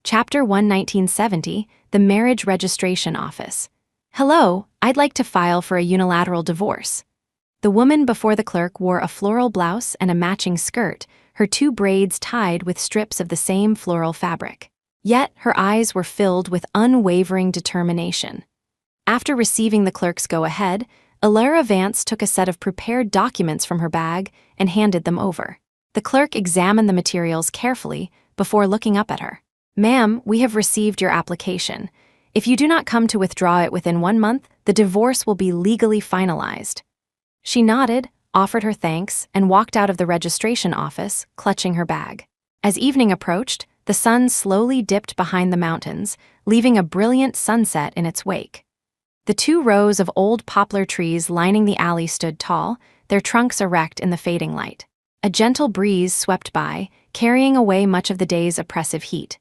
Chapter 1, 1970, The Marriage Registration Office. Hello, I'd like to file for a unilateral divorce. The woman before the clerk wore a floral blouse and a matching skirt, her two braids tied with strips of the same floral fabric. Yet her eyes were filled with unwavering determination. After receiving the clerk's go-ahead, Elara Vance took a set of prepared documents from her bag and handed them over. The clerk examined the materials carefully before looking up at her. "Ma'am, we have received your application. If you do not come to withdraw it within 1 month, the divorce will be legally finalized." She nodded, offered her thanks, and walked out of the registration office, clutching her bag. As evening approached, the sun slowly dipped behind the mountains, leaving a brilliant sunset in its wake. The 2 rows of old poplar trees lining the alley stood tall, their trunks erect in the fading light. A gentle breeze swept by, carrying away much of the day's oppressive heat.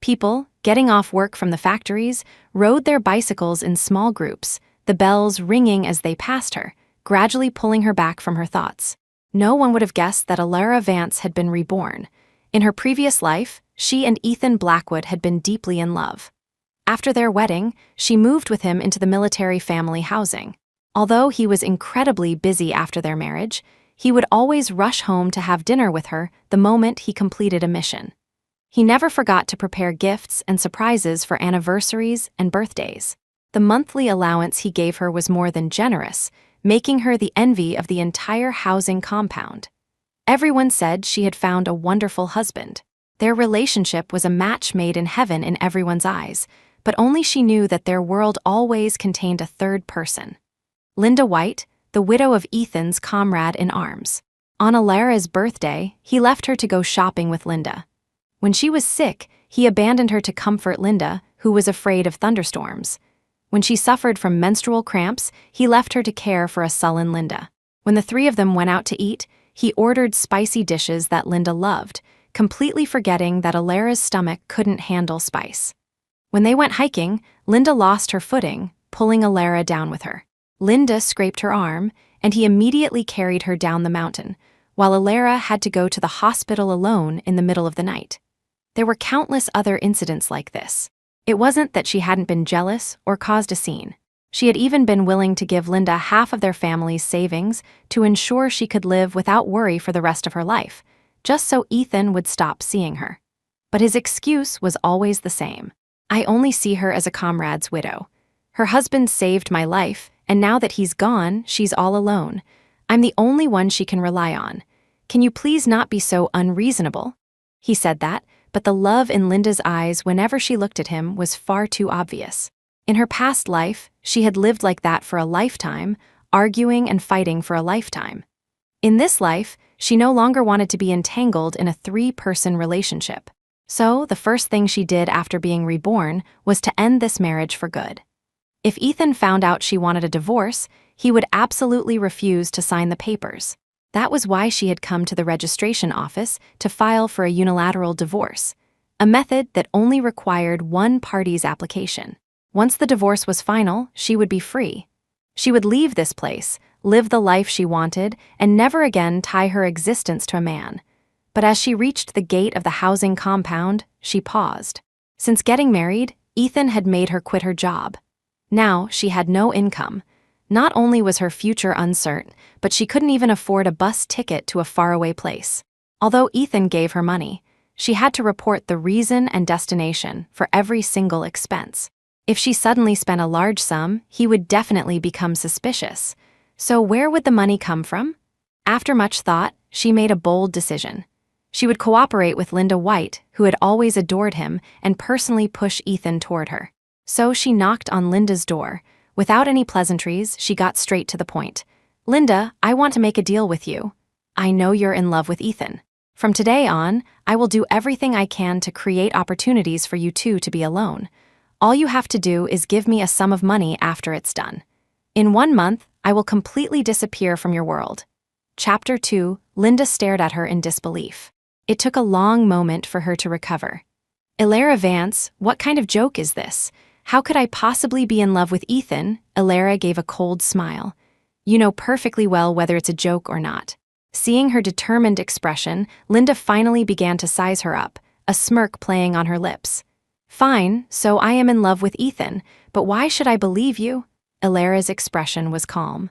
People, getting off work from the factories, rode their bicycles in small groups, the bells ringing as they passed her, gradually pulling her back from her thoughts. No one would have guessed that Elara Vance had been reborn. In her previous life, she and Ethan Blackwood had been deeply in love. After their wedding, she moved with him into the military family housing. Although he was incredibly busy after their marriage, he would always rush home to have dinner with her the moment he completed a mission. He never forgot to prepare gifts and surprises for anniversaries and birthdays. The monthly allowance he gave her was more than generous, making her the envy of the entire housing compound. Everyone said she had found a wonderful husband. Their relationship was a match made in heaven in everyone's eyes, but only she knew that their world always contained a third person. Linda White, the widow of Ethan's comrade in arms. On Elara's birthday, he left her to go shopping with Linda. When she was sick, he abandoned her to comfort Linda, who was afraid of thunderstorms. When she suffered from menstrual cramps, he left her to care for a sullen Linda. When the 3 of them went out to eat, he ordered spicy dishes that Linda loved, completely forgetting that Elara's stomach couldn't handle spice. When they went hiking, Linda lost her footing, pulling Elara down with her. Linda scraped her arm, and he immediately carried her down the mountain, while Elara had to go to the hospital alone in the middle of the night. There were countless other incidents like this. It wasn't that she hadn't been jealous or caused a scene. She had even been willing to give Linda half of their family's savings to ensure she could live without worry for the rest of her life, just so Ethan would stop seeing her. But his excuse was always the same. "I only see her as a comrade's widow. Her husband saved my life, and now that he's gone, she's all alone. I'm the only one she can rely on. Can you please not be so unreasonable?" He said that, but the love in Linda's eyes whenever she looked at him was far too obvious. In her past life, she had lived like that for a lifetime, arguing and fighting for a lifetime. In this life, she no longer wanted to be entangled in a 3-person relationship. So, the first thing she did after being reborn was to end this marriage for good. If Ethan found out she wanted a divorce, he would absolutely refuse to sign the papers. That was why she had come to the registration office to file for a unilateral divorce, a method that only required one party's application. Once the divorce was final, she would be free. She would leave this place, live the life she wanted, and never again tie her existence to a man. But as she reached the gate of the housing compound, she paused. Since getting married, Ethan had made her quit her job. Now she had no income. Not only was her future uncertain, but she couldn't even afford a bus ticket to a faraway place. Although Ethan gave her money, she had to report the reason and destination for every single expense. If she suddenly spent a large sum, he would definitely become suspicious. So where would the money come from? After much thought, she made a bold decision. She would cooperate with Linda White, who had always adored him, and personally push Ethan toward her. So she knocked on Linda's door. Without any pleasantries, she got straight to the point. "Linda, I want to make a deal with you. I know you're in love with Ethan. From today on, I will do everything I can to create opportunities for you two to be alone. All you have to do is give me a sum of money after it's done. In 1 month, I will completely disappear from your world." Chapter 2, Linda stared at her in disbelief. It took a long moment for her to recover. "Elara Vance, what kind of joke is this? How could I possibly be in love with Ethan?" Elara gave a cold smile. "You know perfectly well whether it's a joke or not." Seeing her determined expression, Linda finally began to size her up, a smirk playing on her lips. Fine, so I am in love with Ethan, but why should I believe you? Ilara's expression was calm.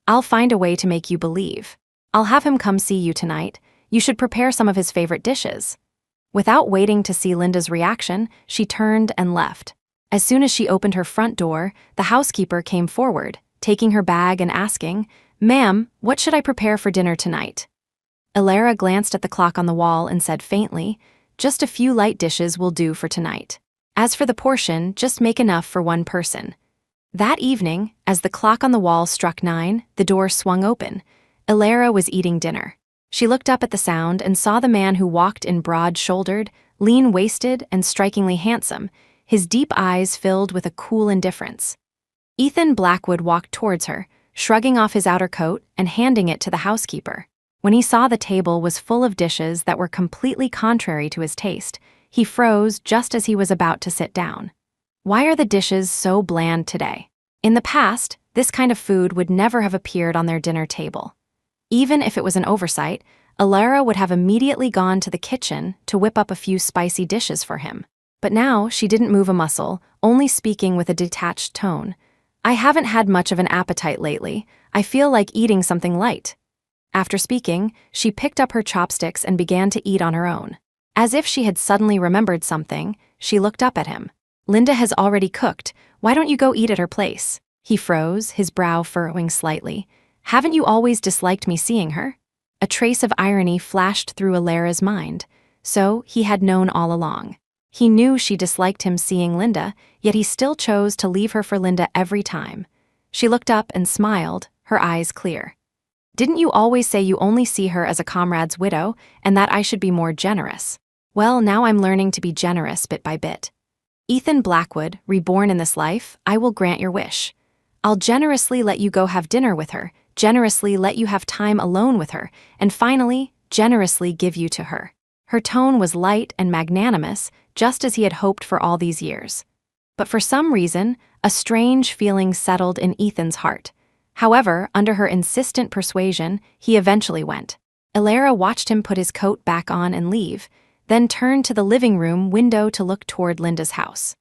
I'll find a way to make you believe. I'll have him come see you tonight. You should prepare some of his favorite dishes. Without waiting to see Linda's reaction, she turned and left. As soon as she opened her front door, the housekeeper came forward, taking her bag and asking, "Ma'am, what should I prepare for dinner tonight?" Ilara glanced at the clock on the wall and said faintly, "Just a few light dishes will do for tonight. As for the portion, just make enough for one person." That evening, as the clock on the wall struck 9, the door swung open. Ilara was eating dinner. She looked up at the sound and saw the man who walked in broad-shouldered, lean-waisted, and strikingly handsome, his deep eyes filled with a cool indifference. Ethan Blackwood walked towards her, shrugging off his outer coat and handing it to the housekeeper. When he saw the table was full of dishes that were completely contrary to his taste, he froze just as he was about to sit down. Why are the dishes so bland today? In the past, this kind of food would never have appeared on their dinner table. Even if it was an oversight, Ilara would have immediately gone to the kitchen to whip up a few spicy dishes for him. But now she didn't move a muscle, only speaking with a detached tone. "I haven't had much of an appetite lately. I feel like eating something light." After speaking, she picked up her chopsticks and began to eat on her own. As if she had suddenly remembered something, she looked up at him. "Linda has already cooked. Why don't you go eat at her place?" He froze, his brow furrowing slightly. "Haven't you always disliked me seeing her?" A trace of irony flashed through Ilara's mind. So he had known all along. He knew she disliked him seeing Linda, yet he still chose to leave her for Linda every time. She looked up and smiled, her eyes clear. "Didn't you always say you only see her as a comrade's widow, and that I should be more generous? Well, now I'm learning to be generous bit by bit. Ethan Blackwood, reborn in this life, I will grant your wish. I'll generously let you go have dinner with her, generously let you have time alone with her, and finally, generously give you to her." Her tone was light and magnanimous, just as he had hoped for all these years. But for some reason, a strange feeling settled in Ethan's heart. However, under her insistent persuasion, he eventually went. Ilara watched him put his coat back on and leave, then turned to the living room window to look toward Linda's house.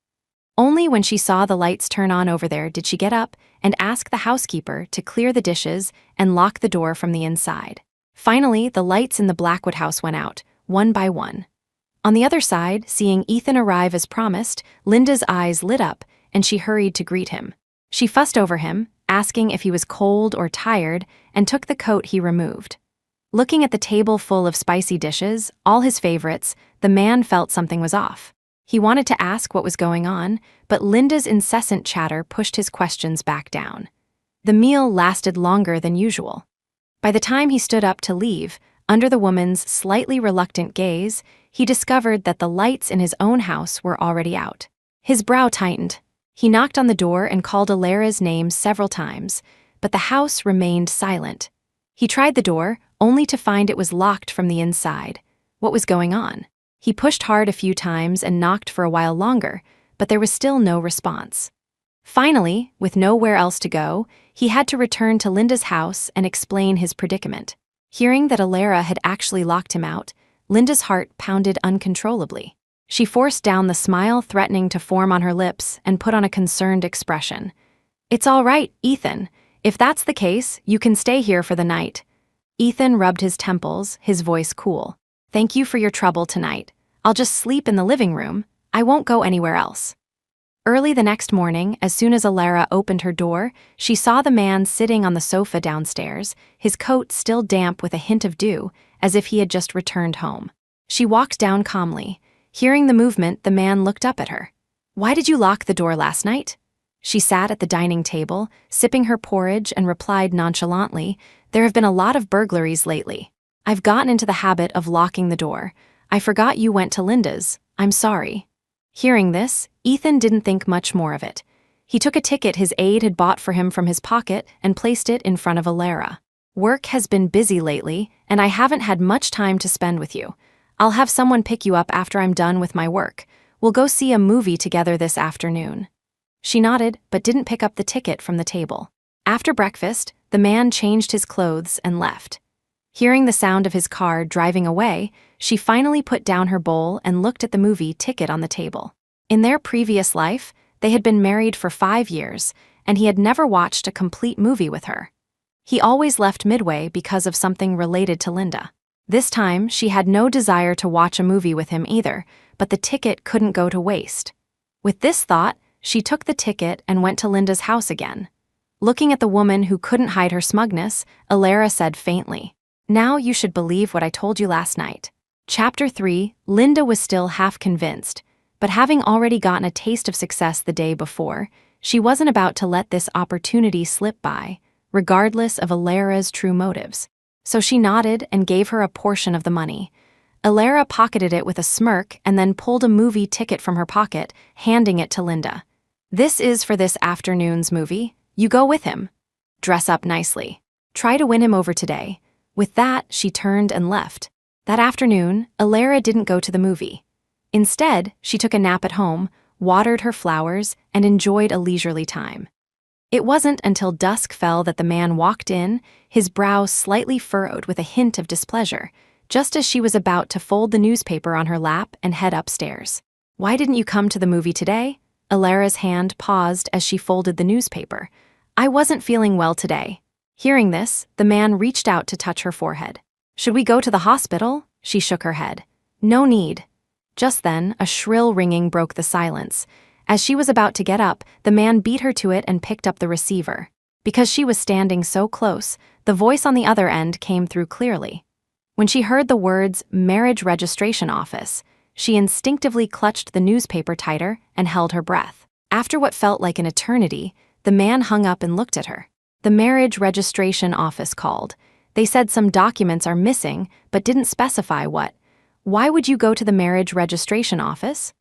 Only when she saw the lights turn on over there did she get up and ask the housekeeper to clear the dishes and lock the door from the inside. Finally, the lights in the Blackwood house went out, one by one. On the other side, seeing Ethan arrive as promised, Linda's eyes lit up and she hurried to greet him. She fussed over him, asking if he was cold or tired, and took the coat he removed. Looking at the table full of spicy dishes, all his favorites, the man felt something was off. He wanted to ask what was going on, but Linda's incessant chatter pushed his questions back down. The meal lasted longer than usual. By the time he stood up to leave, under the woman's slightly reluctant gaze, he discovered that the lights in his own house were already out. His brow tightened. He knocked on the door and called Ilara's name several times, but the house remained silent. He tried the door, only to find it was locked from the inside. What was going on? He pushed hard a few times and knocked for a while longer, but there was still no response. Finally, with nowhere else to go, he had to return to Linda's house and explain his predicament. Hearing that Ilara had actually locked him out, Linda's heart pounded uncontrollably. She forced down the smile threatening to form on her lips and put on a concerned expression. "It's all right, Ethan. If that's the case, you can stay here for the night." Ethan rubbed his temples, his voice cool. "Thank you for your trouble tonight. I'll just sleep in the living room. I won't go anywhere else." Early the next morning, as soon as Ilara opened her door, she saw the man sitting on the sofa downstairs, his coat still damp with a hint of dew, as if he had just returned home. She walked down calmly. Hearing the movement, the man looked up at her. "Why did you lock the door last night?" She sat at the dining table, sipping her porridge, and replied nonchalantly, "There have been a lot of burglaries lately. I've gotten into the habit of locking the door. I forgot you went to Linda's. I'm sorry." Hearing this, Ethan didn't think much more of it. He took a ticket his aide had bought for him from his pocket and placed it in front of Ilara. "Work has been busy lately, and I haven't had much time to spend with you. I'll have someone pick you up after I'm done with my work. We'll go see a movie together this afternoon." She nodded, but didn't pick up the ticket from the table. After breakfast, the man changed his clothes and left. Hearing the sound of his car driving away, she finally put down her bowl and looked at the movie ticket on the table. In their previous life, they had been married for 5 years, and he had never watched a complete movie with her. He always left midway because of something related to Linda. This time, she had no desire to watch a movie with him either, but the ticket couldn't go to waste. With this thought, she took the ticket and went to Linda's house again. Looking at the woman who couldn't hide her smugness, Alara said faintly, "Now you should believe what I told you last night." Chapter 3, Linda was still half convinced, but having already gotten a taste of success the day before, she wasn't about to let this opportunity slip by, regardless of Alara's true motives. So she nodded and gave her a portion of the money. Alara pocketed it with a smirk and then pulled a movie ticket from her pocket, handing it to Linda. "This is for this afternoon's movie. You go with him. Dress up nicely. Try to win him over today." With that, she turned and left. That afternoon, Alara didn't go to the movie. Instead, she took a nap at home, watered her flowers, and enjoyed a leisurely time. It wasn't until dusk fell that the man walked in, his brow slightly furrowed with a hint of displeasure, just as she was about to fold the newspaper on her lap and head upstairs. "Why didn't you come to the movie today?" Alara's hand paused as she folded the newspaper. "I wasn't feeling well today." Hearing this, the man reached out to touch her forehead. "Should we go to the hospital?" She shook her head. "No need." Just then, a shrill ringing broke the silence. As she was about to get up, the man beat her to it and picked up the receiver. Because she was standing so close, the voice on the other end came through clearly. When she heard the words "marriage registration office," she instinctively clutched the newspaper tighter and held her breath. After what felt like an eternity, the man hung up and looked at her. The marriage registration office called. They said some documents are missing, but didn't specify what. "Why would you go to the marriage registration office?"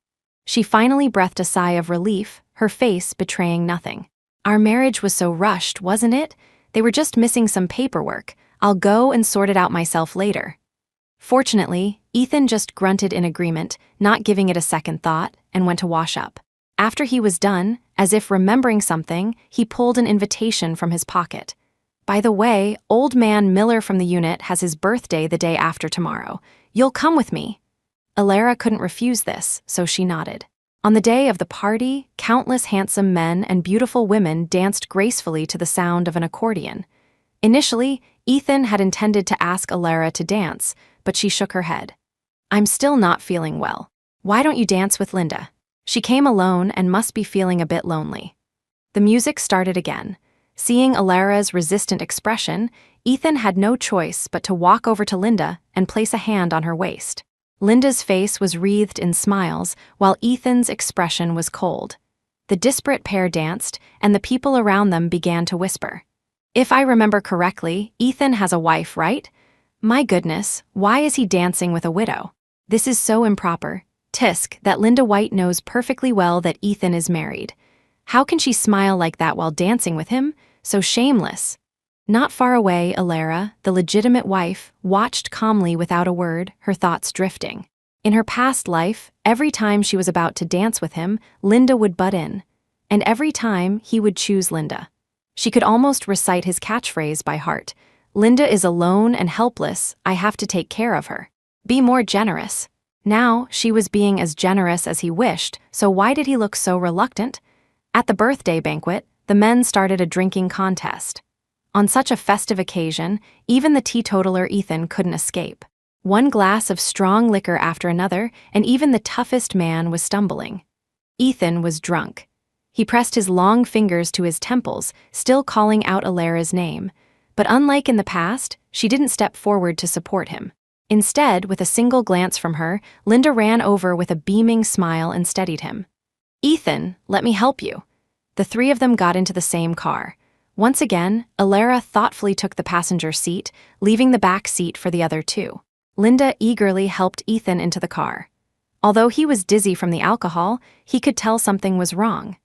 She finally breathed a sigh of relief, her face betraying nothing. "Our marriage was so rushed, wasn't it? They were just missing some paperwork. I'll go and sort it out myself later." Fortunately, Ethan just grunted in agreement, not giving it a second thought, and went to wash up. After he was done, as if remembering something, he pulled an invitation from his pocket. "By the way, old man Miller from the unit has his birthday the day after tomorrow. You'll come with me." Alara couldn't refuse this, so she nodded. On the day of the party, countless handsome men and beautiful women danced gracefully to the sound of an accordion. Initially, Ethan had intended to ask Alara to dance, but she shook her head. "I'm still not feeling well. Why don't you dance with Linda? She came alone and must be feeling a bit lonely." The music started again. Seeing Alara's resistant expression, Ethan had no choice but to walk over to Linda and place a hand on her waist. Linda's face was wreathed in smiles, while Ethan's expression was cold. The disparate pair danced, and the people around them began to whisper. "If I remember correctly, Ethan has a wife, right? My goodness, why is he dancing with a widow? This is so improper. Tisk, that Linda White knows perfectly well that Ethan is married. How can she smile like that while dancing with him? So shameless." Not far away, Alara, the legitimate wife, watched calmly without a word, her thoughts drifting. In her past life, every time she was about to dance with him, Linda would butt in. And every time, he would choose Linda. She could almost recite his catchphrase by heart. "Linda is alone and helpless, I have to take care of her. Be more generous." Now, she was being as generous as he wished, so why did he look so reluctant? At the birthday banquet, the men started a drinking contest. On such a festive occasion, even the teetotaler Ethan couldn't escape. One glass of strong liquor after another, and even the toughest man was stumbling. Ethan was drunk. He pressed his long fingers to his temples, still calling out Alara's name. But unlike in the past, she didn't step forward to support him. Instead, with a single glance from her, Linda ran over with a beaming smile and steadied him. "Ethan, let me help you." The three of them got into the same car. Once again, Alara thoughtfully took the passenger seat, leaving the back seat for the other two. Linda eagerly helped Ethan into the car. Although he was dizzy from the alcohol, he could tell something was wrong.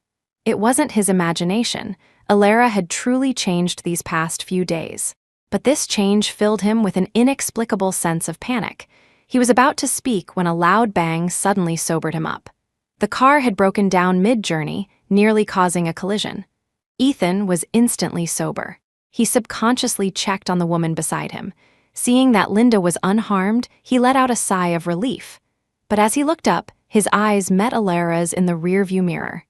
It wasn't his imagination. Alara had truly changed these past few days. But this change filled him with an inexplicable sense of panic. He was about to speak when a loud bang suddenly sobered him up. The car had broken down mid-journey, nearly causing a collision. Ethan was instantly sober. He subconsciously checked on the woman beside him. Seeing that Linda was unharmed, he let out a sigh of relief. But as he looked up, His eyes met Alara's in the rearview mirror.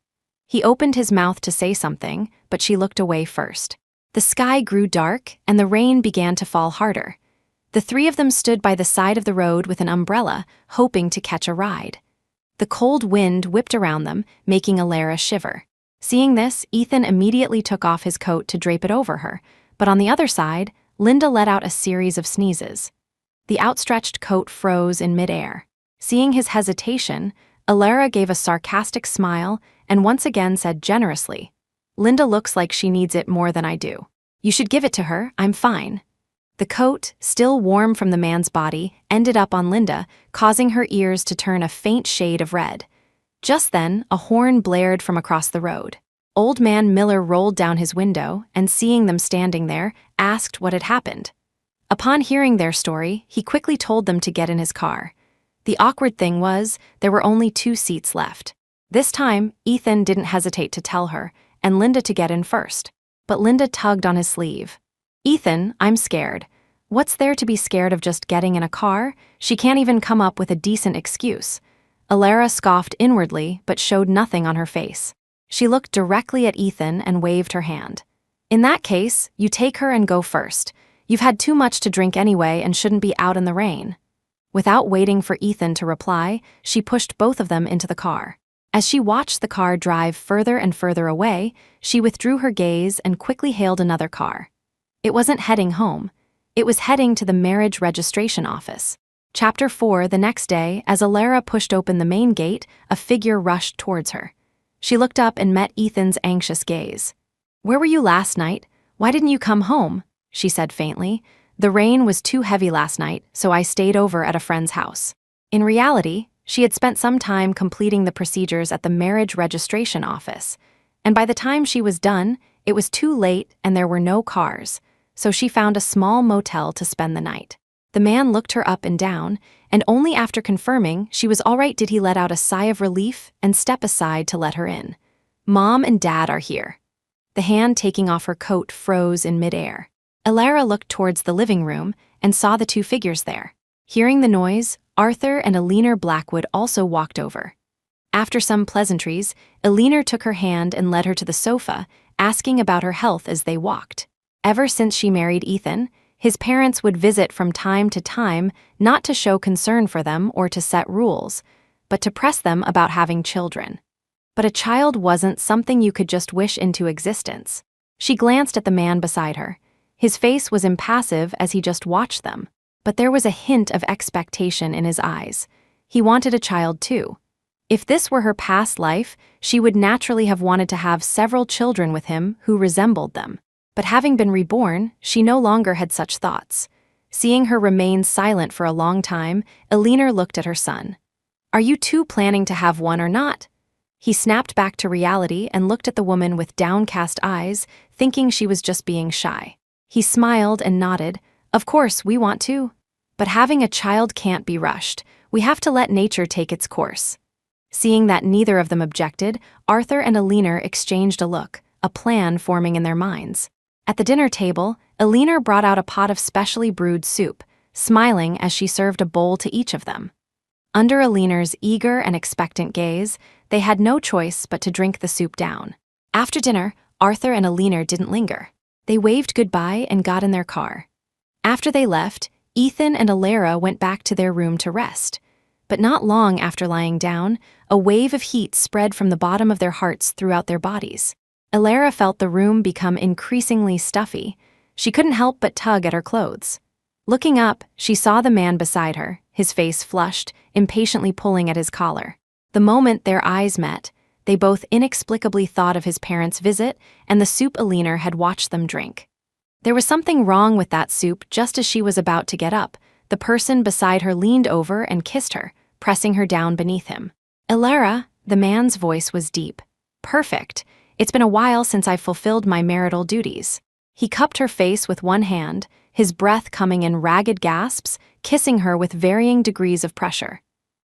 He opened his mouth to say something, but she looked away first. The sky grew dark, and the rain began to fall harder. The three of them stood by the side of the road with an umbrella, hoping to catch a ride. The cold wind whipped around them, making Alara shiver. Seeing this, Ethan immediately took off his coat to drape it over her, but on the other side, Linda let out a series of sneezes. The outstretched coat froze in midair. Seeing his hesitation, Alara gave a sarcastic smile and once again said generously, "Linda looks like she needs it more than I do. You should give it to her, I'm fine." The coat, still warm from the man's body, ended up on Linda, causing her ears to turn a faint shade of red. Just then, a horn blared from across the road. Old Man Miller rolled down his window and, seeing them standing there, asked what had happened. Upon hearing their story, he quickly told them to get in his car. The awkward thing was, there were only 2 seats left. This time, Ethan didn't hesitate to tell her, and Linda to get in first. But Linda tugged on his sleeve. "Ethan, I'm scared." "What's there to be scared of just getting in a car? She can't even come up with a decent excuse." Alara scoffed inwardly but showed nothing on her face. She looked directly at Ethan and waved her hand. "In that case, you take her and go first. You've had too much to drink anyway and shouldn't be out in the rain." Without waiting for Ethan to reply, she pushed both of them into the car. As she watched the car drive further and further away, she withdrew her gaze and quickly hailed another car. It wasn't heading home. It was heading to the marriage registration office. Chapter 4. The next day, as Alara pushed open the main gate, a figure rushed towards her. She looked up and met Ethan's anxious gaze. "Where were you last night? Why didn't you come home?" she said faintly. "The rain was too heavy last night, so I stayed over at a friend's house." In reality, she had spent some time completing the procedures at the marriage registration office, and by the time she was done, it was too late and there were no cars, so she found a small motel to spend the night. The man looked her up and down, and only after confirming she was all right did he let out a sigh of relief and step aside to let her in. "Mom and Dad are here." The hand taking off her coat froze in midair. Alara looked towards the living room and saw the 2 figures there. Hearing the noise, Arthur and Eleanor Blackwood also walked over. After some pleasantries, Eleanor took her hand and led her to the sofa, asking about her health as they walked. Ever since she married Ethan, his parents would visit from time to time, not to show concern for them or to set rules, but to press them about having children. But a child wasn't something you could just wish into existence. She glanced at the man beside her. His face was impassive as he just watched them, but there was a hint of expectation in his eyes. He wanted a child too. If this were her past life, she would naturally have wanted to have several children with him who resembled them. But having been reborn, she no longer had such thoughts. Seeing her remain silent for a long time, Eleanor looked at her son. "Are you two planning to have one or not?" He snapped back to reality and looked at the woman with downcast eyes, thinking she was just being shy. He smiled and nodded. "Of course, we want to. But having a child can't be rushed. We have to let nature take its course." Seeing that neither of them objected, Arthur and Eleanor exchanged a look, a plan forming in their minds. At the dinner table, Eleanor brought out a pot of specially brewed soup, smiling as she served a bowl to each of them. Under Eleanor's eager and expectant gaze, they had no choice but to drink the soup down. After dinner, Arthur and Eleanor didn't linger. They waved goodbye and got in their car. After they left, Ethan and Alara went back to their room to rest. But not long after lying down, a wave of heat spread from the bottom of their hearts throughout their bodies. Alara felt the room become increasingly stuffy. She couldn't help but tug at her clothes. Looking up, she saw the man beside her, his face flushed, impatiently pulling at his collar. The moment their eyes met, they both inexplicably thought of his parents' visit and the soup Eleanor had watched them drink. There was something wrong with that soup. Just as she was about to get up, the person beside her leaned over and kissed her, pressing her down beneath him. "Alara," the man's voice was deep. "Perfect. It's been a while since I've fulfilled my marital duties." He cupped her face with one hand, his breath coming in ragged gasps, kissing her with varying degrees of pressure.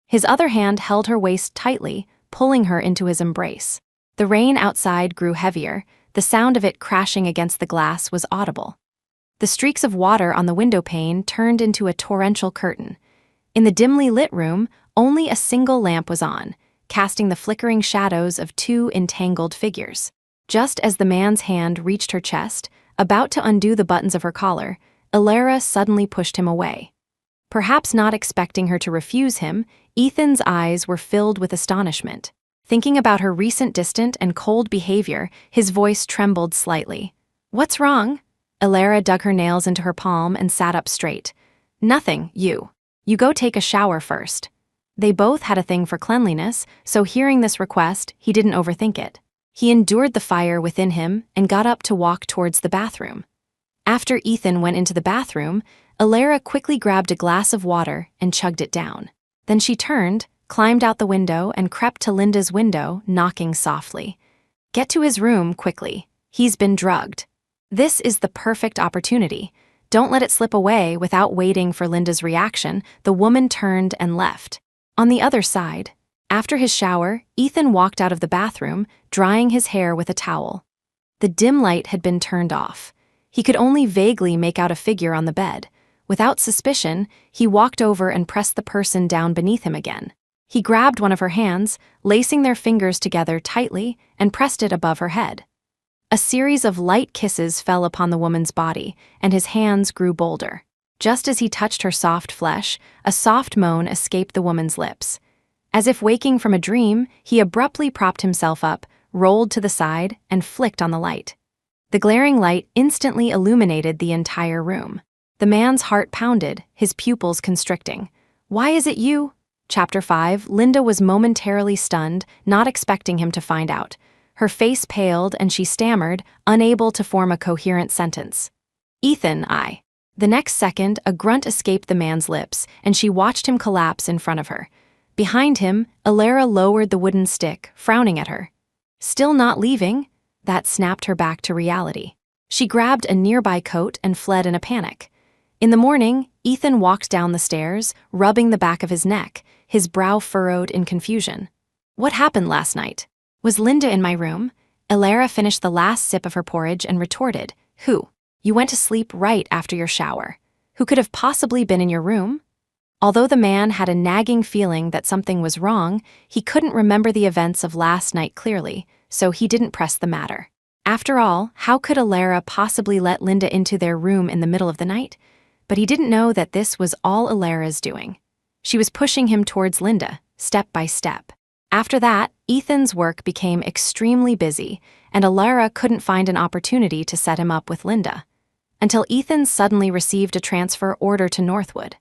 His other hand held her waist tightly, pulling her into his embrace. The rain outside grew heavier. The sound of it crashing against the glass was audible. The streaks of water on the window pane turned into a torrential curtain. In the dimly lit room, only a single lamp was on, casting the flickering shadows of two entangled figures. Just as the man's hand reached her chest, about to undo the buttons of her collar, Elara suddenly pushed him away. Perhaps not expecting her to refuse him, Ethan's eyes were filled with astonishment. Thinking about her recent distant and cold behavior, his voice trembled slightly. "What's wrong?" Elara dug her nails into her palm and sat up straight. "Nothing, you. You go take a shower first." They both had a thing for cleanliness, so hearing this request, he didn't overthink it. He endured the fire within him and got up to walk towards the bathroom. After Ethan went into the bathroom, Elara quickly grabbed a glass of water and chugged it down. Then she turned, climbed out the window, and crept to Linda's window, knocking softly. "Get to his room quickly. He's been drugged." This is the perfect opportunity. Don't let it slip away without waiting for Linda's reaction. The woman turned and left. On the other side, after his shower, Ethan walked out of the bathroom, drying his hair with a towel. The dim light had been turned off. He could only vaguely make out a figure on the bed. Without suspicion, he walked over and pressed the person down beneath him again. He grabbed one of her hands, lacing their fingers together tightly, and pressed it above her head. A series of light kisses fell upon the woman's body, and his hands grew bolder. Just as he touched her soft flesh, a soft moan escaped the woman's lips. As if waking from a dream, he abruptly propped himself up, rolled to the side, and flicked on the light. The glaring light instantly illuminated the entire room. The man's heart pounded, his pupils constricting. "Why is it you?" Chapter 5. Linda was momentarily stunned, not expecting him to find out. Her face paled and she stammered, unable to form a coherent sentence. "Ethan, I." The next second, a grunt escaped the man's lips, and she watched him collapse in front of her. Behind him, Elara lowered the wooden stick, frowning at her. "Still not leaving?" That snapped her back to reality. She grabbed a nearby coat and fled in a panic. In the morning, Ethan walked down the stairs, rubbing the back of his neck, his brow furrowed in confusion. "What happened last night? Was Linda in my room?" Elara finished the last sip of her porridge and retorted, "Who? You went to sleep right after your shower. Who could have possibly been in your room?" Although the man had a nagging feeling that something was wrong, he couldn't remember the events of last night clearly, so he didn't press the matter. After all, how could Elara possibly let Linda into their room in the middle of the night? But he didn't know that this was all Elara's doing. She was pushing him towards Linda, step by step. After that, Ethan's work became extremely busy, and Elara couldn't find an opportunity to set him up with Linda. Until Ethan suddenly received a transfer order to Northwood.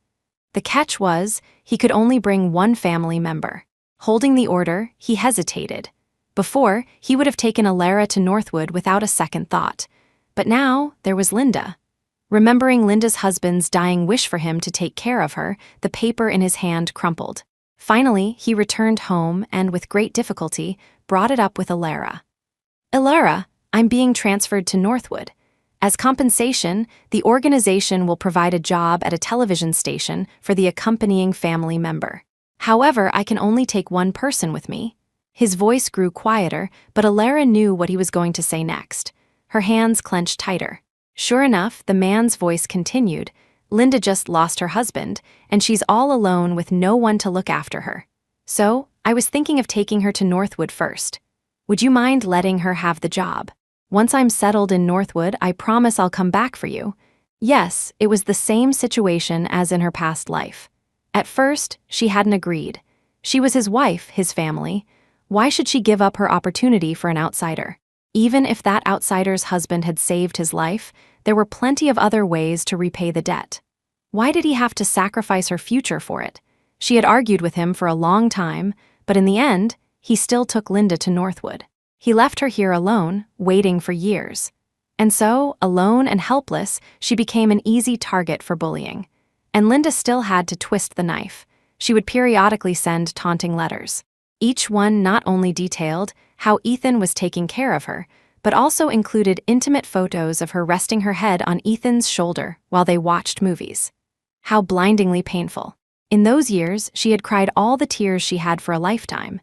The catch was, he could only bring one family member. Holding the order, he hesitated. Before, he would have taken Elara to Northwood without a second thought. But now, there was Linda. Remembering Linda's husband's dying wish for him to take care of her, the paper in his hand crumpled. Finally, he returned home and, with great difficulty, brought it up with Elara. "Elara, I'm being transferred to Northwood. As compensation, the organization will provide a job at a television station for the accompanying family member. However, I can only take one person with me." His voice grew quieter, but Elara knew what he was going to say next. Her hands clenched tighter. Sure enough, the man's voice continued. "Linda just lost her husband, and she's all alone with no one to look after her. So, I was thinking of taking her to Northwood first. Would you mind letting her have the job? Once I'm settled in Northwood, I promise I'll come back for you." Yes, it was the same situation as in her past life. At first, she hadn't agreed. She was his wife, his family. Why should she give up her opportunity for an outsider? Even if that outsider's husband had saved his life, there were plenty of other ways to repay the debt. Why did he have to sacrifice her future for it? She had argued with him for a long time, but in the end, he still took Linda to Northwood. He left her here alone, waiting for years. And so, alone and helpless, she became an easy target for bullying. And Linda still had to twist the knife. She would periodically send taunting letters. Each one not only detailed how Ethan was taking care of her, but also included intimate photos of her resting her head on Ethan's shoulder while they watched movies. How blindingly painful. In those years, she had cried all the tears she had for a lifetime.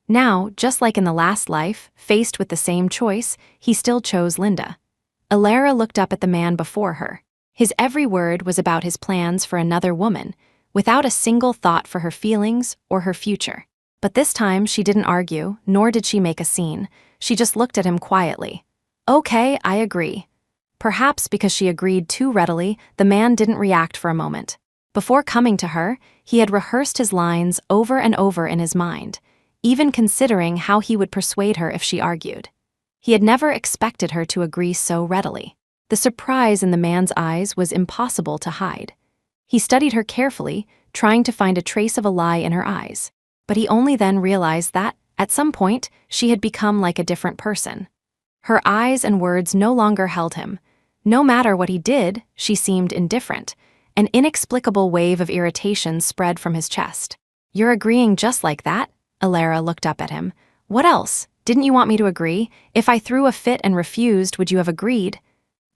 Now, just like in the last life, faced with the same choice, he still chose Linda. Elara looked up at the man before her. His every word was about his plans for another woman. without a single thought for her feelings or her future. But this time she didn't argue, nor did she make a scene. She just looked at him quietly. "Okay, I agree." Perhaps because she agreed too readily, the man didn't react for a moment. Before coming to her, he had rehearsed his lines over and over in his mind, even considering how he would persuade her if she argued. He had never expected her to agree so readily. The surprise in the man's eyes was impossible to hide. He studied her carefully, trying to find a trace of a lie in her eyes. But he only then realized that, at some point, she had become like a different person. Her eyes and words no longer held him. No matter what he did, she seemed indifferent. An inexplicable wave of irritation spread from his chest. "You're agreeing just like that?" Alara looked up at him. "What else? Didn't you want me to agree? If I threw a fit and refused, would you have agreed?"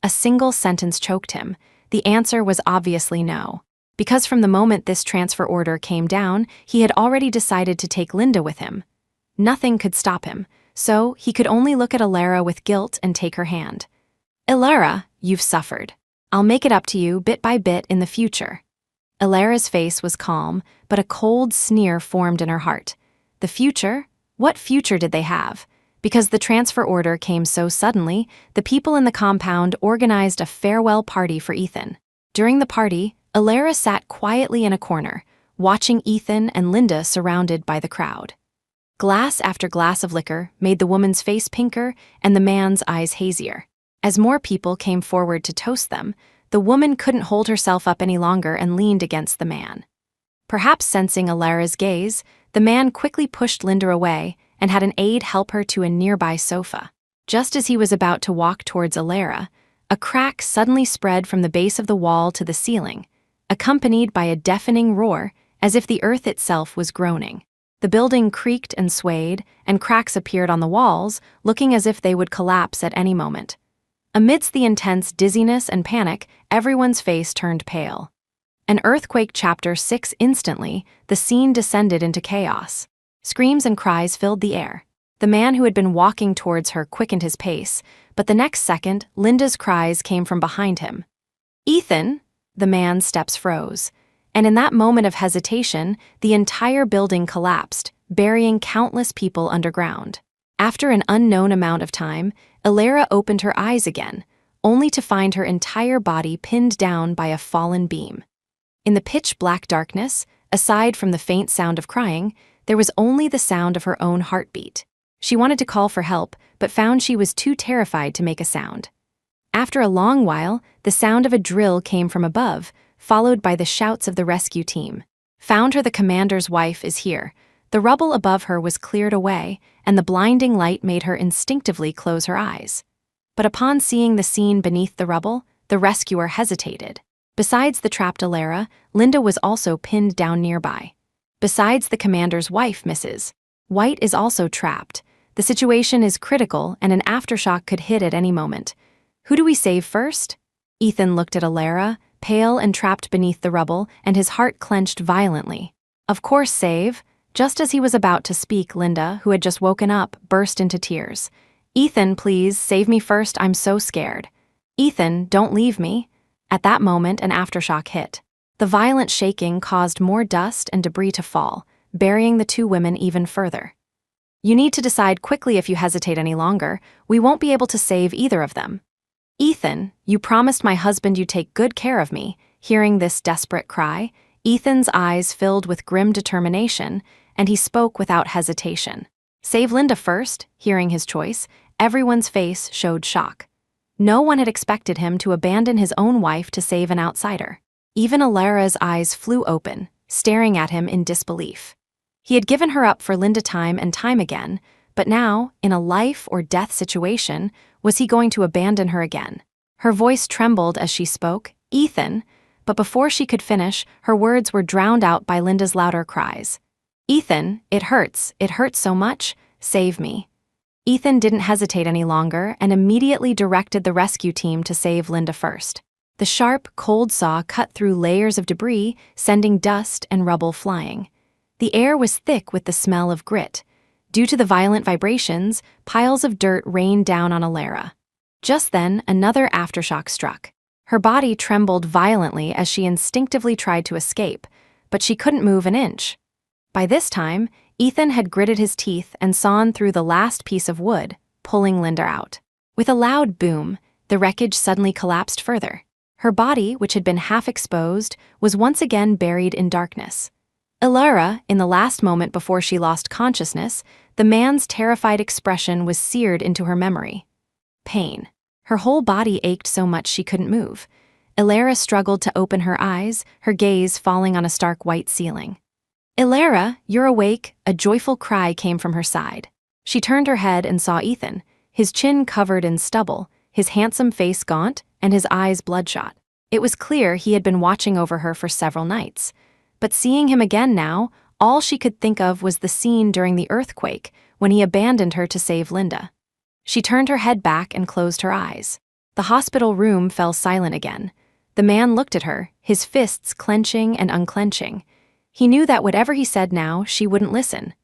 A single sentence choked him. The answer was obviously no. Because from the moment this transfer order came down, he had already decided to take Linda with him. Nothing could stop him, so he could only look at Alara with guilt and take her hand. "Alara, you've suffered. I'll make it up to you bit by bit in the future." Alara's face was calm, but a cold sneer formed in her heart. The future? What future did they have? Because the transfer order came so suddenly, the people in the compound organized a farewell party for Ethan. During the party, Alara sat quietly in a corner, watching Ethan and Linda surrounded by the crowd. Glass after glass of liquor made the woman's face pinker and the man's eyes hazier. As more people came forward to toast them, the woman couldn't hold herself up any longer and leaned against the man. Perhaps sensing Alara's gaze, the man quickly pushed Linda away and had an aide help her to a nearby sofa. Just as he was about to walk towards Alara, a crack suddenly spread from the base of the wall to the ceiling, accompanied by a deafening roar as if the earth itself was groaning. The building creaked and swayed, and cracks appeared on the walls, looking as if they would collapse at any moment. Amidst the intense dizziness and panic, everyone's face turned pale. An earthquake chapter 6 instantly, the scene descended into chaos. Screams and cries filled the air. The man who had been walking towards her quickened his pace, but the next second, Linda's cries came from behind him. "Ethan!" The man's steps froze. And in that moment of hesitation, the entire building collapsed, burying countless people underground. After an unknown amount of time, Alara opened her eyes again, only to find her entire body pinned down by a fallen beam. In the pitch-black darkness, aside from the faint sound of crying, there was only the sound of her own heartbeat. She wanted to call for help, but found she was too terrified to make a sound. After a long while, the sound of a drill came from above, followed by the shouts of the rescue team. "Found her, the commander's wife is here." The rubble above her was cleared away, and the blinding light made her instinctively close her eyes. But upon seeing the scene beneath the rubble, the rescuer hesitated. Besides the trapped Alara, Linda was also pinned down nearby. Besides the commander's wife, Mrs. White is also trapped. The situation is critical, and an aftershock could hit at any moment. Who do we save first? Ethan looked at Alara, pale and trapped beneath the rubble, and his heart clenched violently. Of course save. Just as he was about to speak, Linda, who had just woken up, burst into tears. "Ethan, please, save me first, I'm so scared." "Ethan, don't leave me." At that moment, an aftershock hit. The violent shaking caused more dust and debris to fall, burying the two women even further. "You need to decide quickly if you hesitate any longer. We won't be able to save either of them." "Ethan, you promised my husband you'd take good care of me." Hearing this desperate cry, Ethan's eyes filled with grim determination, and he spoke without hesitation. "Save Linda first." Hearing his choice, everyone's face showed shock. No one had expected him to abandon his own wife to save an outsider. Even Alara's eyes flew open, staring at him in disbelief. He had given her up for Linda time and time again, but now, in a life-or-death situation, was he going to abandon her again? Her voice trembled as she spoke, "Ethan," but before she could finish, her words were drowned out by Linda's louder cries. "Ethan, it hurts so much, save me." Ethan didn't hesitate any longer and immediately directed the rescue team to save Linda first. The sharp, cold saw cut through layers of debris, sending dust and rubble flying. The air was thick with the smell of grit. Due to the violent vibrations, piles of dirt rained down on Alara. Just then, another aftershock struck. Her body trembled violently as she instinctively tried to escape, but she couldn't move an inch. By this time, Ethan had gritted his teeth and sawn through the last piece of wood, pulling Linda out. With a loud boom, the wreckage suddenly collapsed further. Her body, which had been half exposed, was once again buried in darkness. Ilara, in the last moment before she lost consciousness, the man's terrified expression was seared into her memory. Pain. Her whole body ached so much she couldn't move. Ilara struggled to open her eyes, her gaze falling on a stark white ceiling. "Ilara, you're awake," a joyful cry came from her side. She turned her head and saw Ethan, his chin covered in stubble, his handsome face gaunt, and his eyes bloodshot. It was clear he had been watching over her for several nights. But seeing him again now, all she could think of was the scene during the earthquake, when he abandoned her to save Linda. She turned her head back and closed her eyes. The hospital room fell silent again. The man looked at her, his fists clenching and unclenching. He knew that whatever he said now, she wouldn't listen.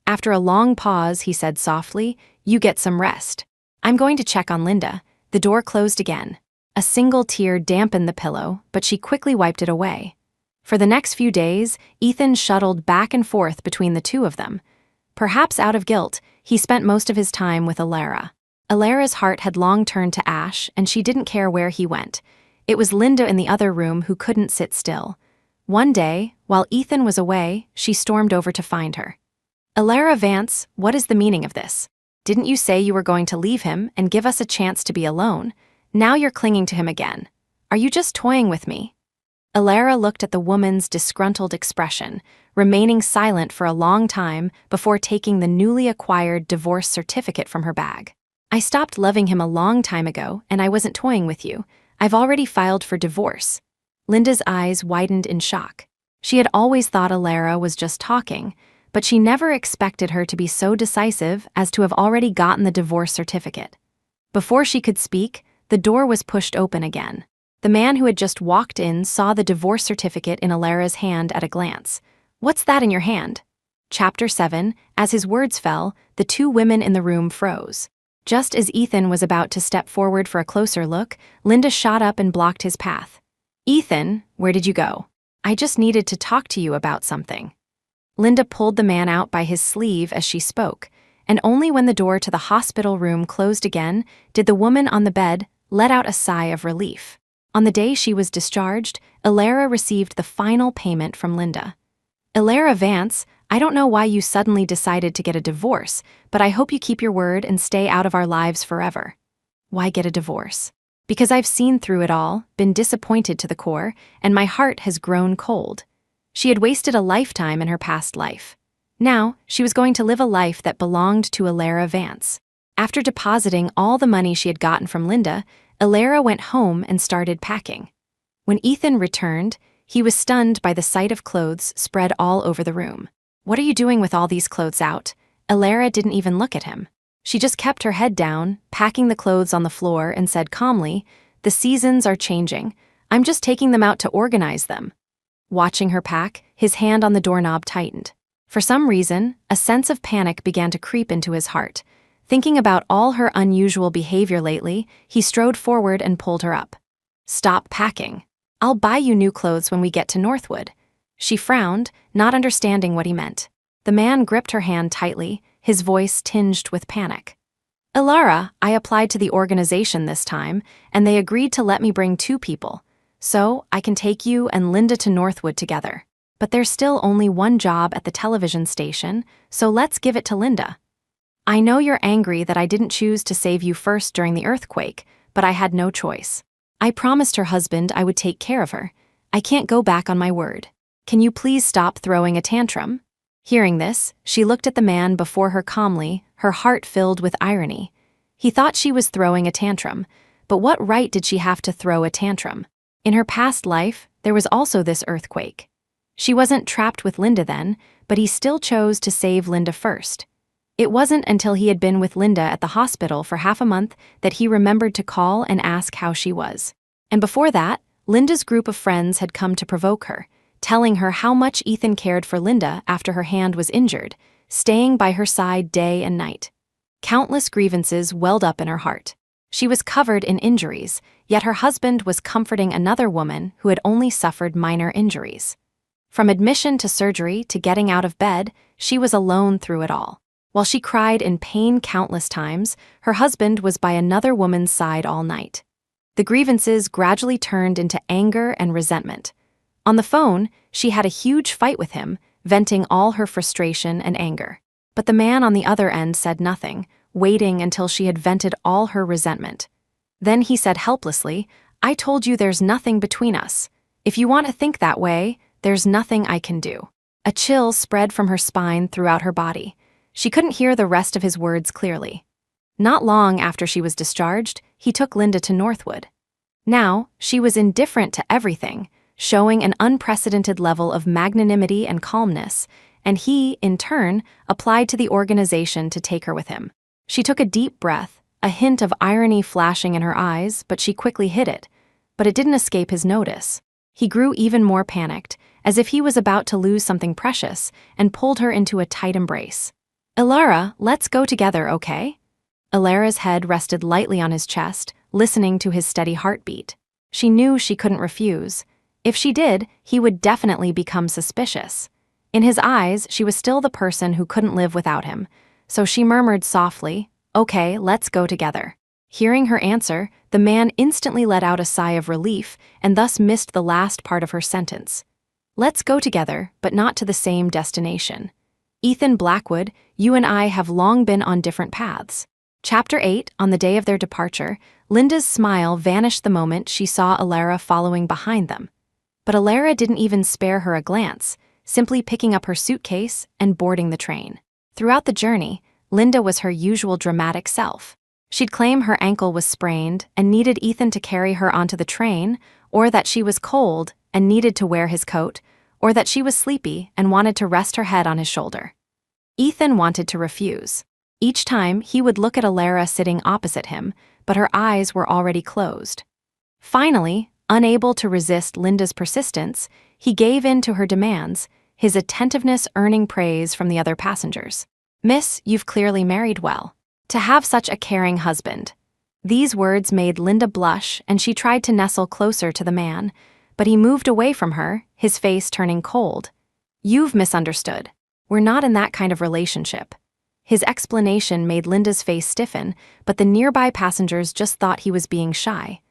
After a long pause, he said softly, "You get some rest. I'm going to check on Linda." The door closed again. A single tear dampened the pillow, but she quickly wiped it away. For the next few days, Ethan shuttled back and forth between the two of them. Perhaps out of guilt, he spent most of his time with Ilara. Ilara's heart had long turned to ash, and she didn't care where he went. It was Linda in the other room who couldn't sit still. One day, while Ethan was away, she stormed over to find her. "Ilara Vance, what is the meaning of this? Didn't you say you were going to leave him and give us a chance to be alone? Now you're clinging to him again. Are you just toying with me?" Ilara looked at the woman's disgruntled expression, remaining silent for a long time before taking the newly acquired divorce certificate from her bag. "I stopped loving him a long time ago, and I wasn't toying with you. I've already filed for divorce." Linda's eyes widened in shock. She had always thought Ilara was just talking, but she never expected her to be so decisive as to have already gotten the divorce certificate. Before she could speak, the door was pushed open again. The man who had just walked in saw the divorce certificate in Ilara's hand at a glance. "What's that in your hand?" Chapter 7, as his words fell, the two women in the room froze. Just as Ethan was about to step forward for a closer look, Linda shot up and blocked his path. "Ethan, where did you go? I just needed to talk to you about something." Linda pulled the man out by his sleeve as she spoke, and only when the door to the hospital room closed again did the woman on the bed let out a sigh of relief. On the day she was discharged, Ilara received the final payment from Linda. "Ilara Vance, I don't know why you suddenly decided to get a divorce, but I hope you keep your word and stay out of our lives forever." "Why get a divorce?" "Because I've seen through it all, been disappointed to the core, and my heart has grown cold." She had wasted a lifetime in her past life. Now, she was going to live a life that belonged to Ilara Vance. After depositing all the money she had gotten from Linda, Ilara went home and started packing. When Ethan returned, he was stunned by the sight of clothes spread all over the room. "What are you doing with all these clothes out?" Ilara didn't even look at him. She just kept her head down, packing the clothes on the floor, and said calmly, "The seasons are changing. I'm just taking them out to organize them." Watching her pack, his hand on the doorknob tightened. For some reason, a sense of panic began to creep into his heart. Thinking about all her unusual behavior lately, he strode forward and pulled her up. "Stop packing. I'll buy you new clothes when we get to Northwood." She frowned, not understanding what he meant. The man gripped her hand tightly, his voice tinged with panic. "Ilara, I applied to the organization this time, and they agreed to let me bring 2 people. So, I can take you and Linda to Northwood together. But there's still only one job at the television station, so let's give it to Linda. I know you're angry that I didn't choose to save you first during the earthquake, but I had no choice. I promised her husband I would take care of her. I can't go back on my word. Can you please stop throwing a tantrum?" Hearing this, she looked at the man before her calmly, her heart filled with irony. He thought she was throwing a tantrum, but what right did she have to throw a tantrum? In her past life, there was also this earthquake. She wasn't trapped with Linda then, but he still chose to save Linda first. It wasn't until he had been with Linda at the hospital for half a month that he remembered to call and ask how she was. And before that, Linda's group of friends had come to provoke her, telling her how much Ethan cared for Linda after her hand was injured, staying by her side day and night. Countless grievances welled up in her heart. She was covered in injuries, yet her husband was comforting another woman who had only suffered minor injuries. From admission to surgery to getting out of bed, she was alone through it all. While she cried in pain countless times, her husband was by another woman's side all night. The grievances gradually turned into anger and resentment. On the phone, she had a huge fight with him, venting all her frustration and anger. But the man on the other end said nothing, waiting until she had vented all her resentment. Then he said helplessly, "I told you there's nothing between us. If you want to think that way, there's nothing I can do." A chill spread from her spine throughout her body. She couldn't hear the rest of his words clearly. Not long after she was discharged, he took Linda to Northwood. Now, she was indifferent to everything, showing an unprecedented level of magnanimity and calmness, and he, in turn, applied to the organization to take her with him. She took a deep breath, a hint of irony flashing in her eyes, but she quickly hid it. But it didn't escape his notice. He grew even more panicked, as if he was about to lose something precious, and pulled her into a tight embrace. "Ilara, let's go together, okay?" Ilara's head rested lightly on his chest, listening to his steady heartbeat. She knew she couldn't refuse. If she did, he would definitely become suspicious. In his eyes, she was still the person who couldn't live without him, so she murmured softly, "Okay, let's go together." Hearing her answer, the man instantly let out a sigh of relief and thus missed the last part of her sentence. "Let's go together, but not to the same destination. Ethan Blackwood, you and I have long been on different paths." Chapter 8, on the day of their departure, Linda's smile vanished the moment she saw Ilara following behind them. But Ilara didn't even spare her a glance, simply picking up her suitcase and boarding the train. Throughout the journey, Linda was her usual dramatic self. She'd claim her ankle was sprained and needed Ethan to carry her onto the train, or that she was cold and needed to wear his coat, or that she was sleepy and wanted to rest her head on his shoulder. Ethan wanted to refuse. Each time, he would look at Ilara sitting opposite him, but her eyes were already closed. Finally, unable to resist Linda's persistence, he gave in to her demands, his attentiveness earning praise from the other passengers. "Miss, you've clearly married well. To have such a caring husband." These words made Linda blush, and she tried to nestle closer to the man, but he moved away from her, his face turning cold. "You've misunderstood. We're not in that kind of relationship." His explanation made Linda's face stiffen, but the nearby passengers just thought he was being shy.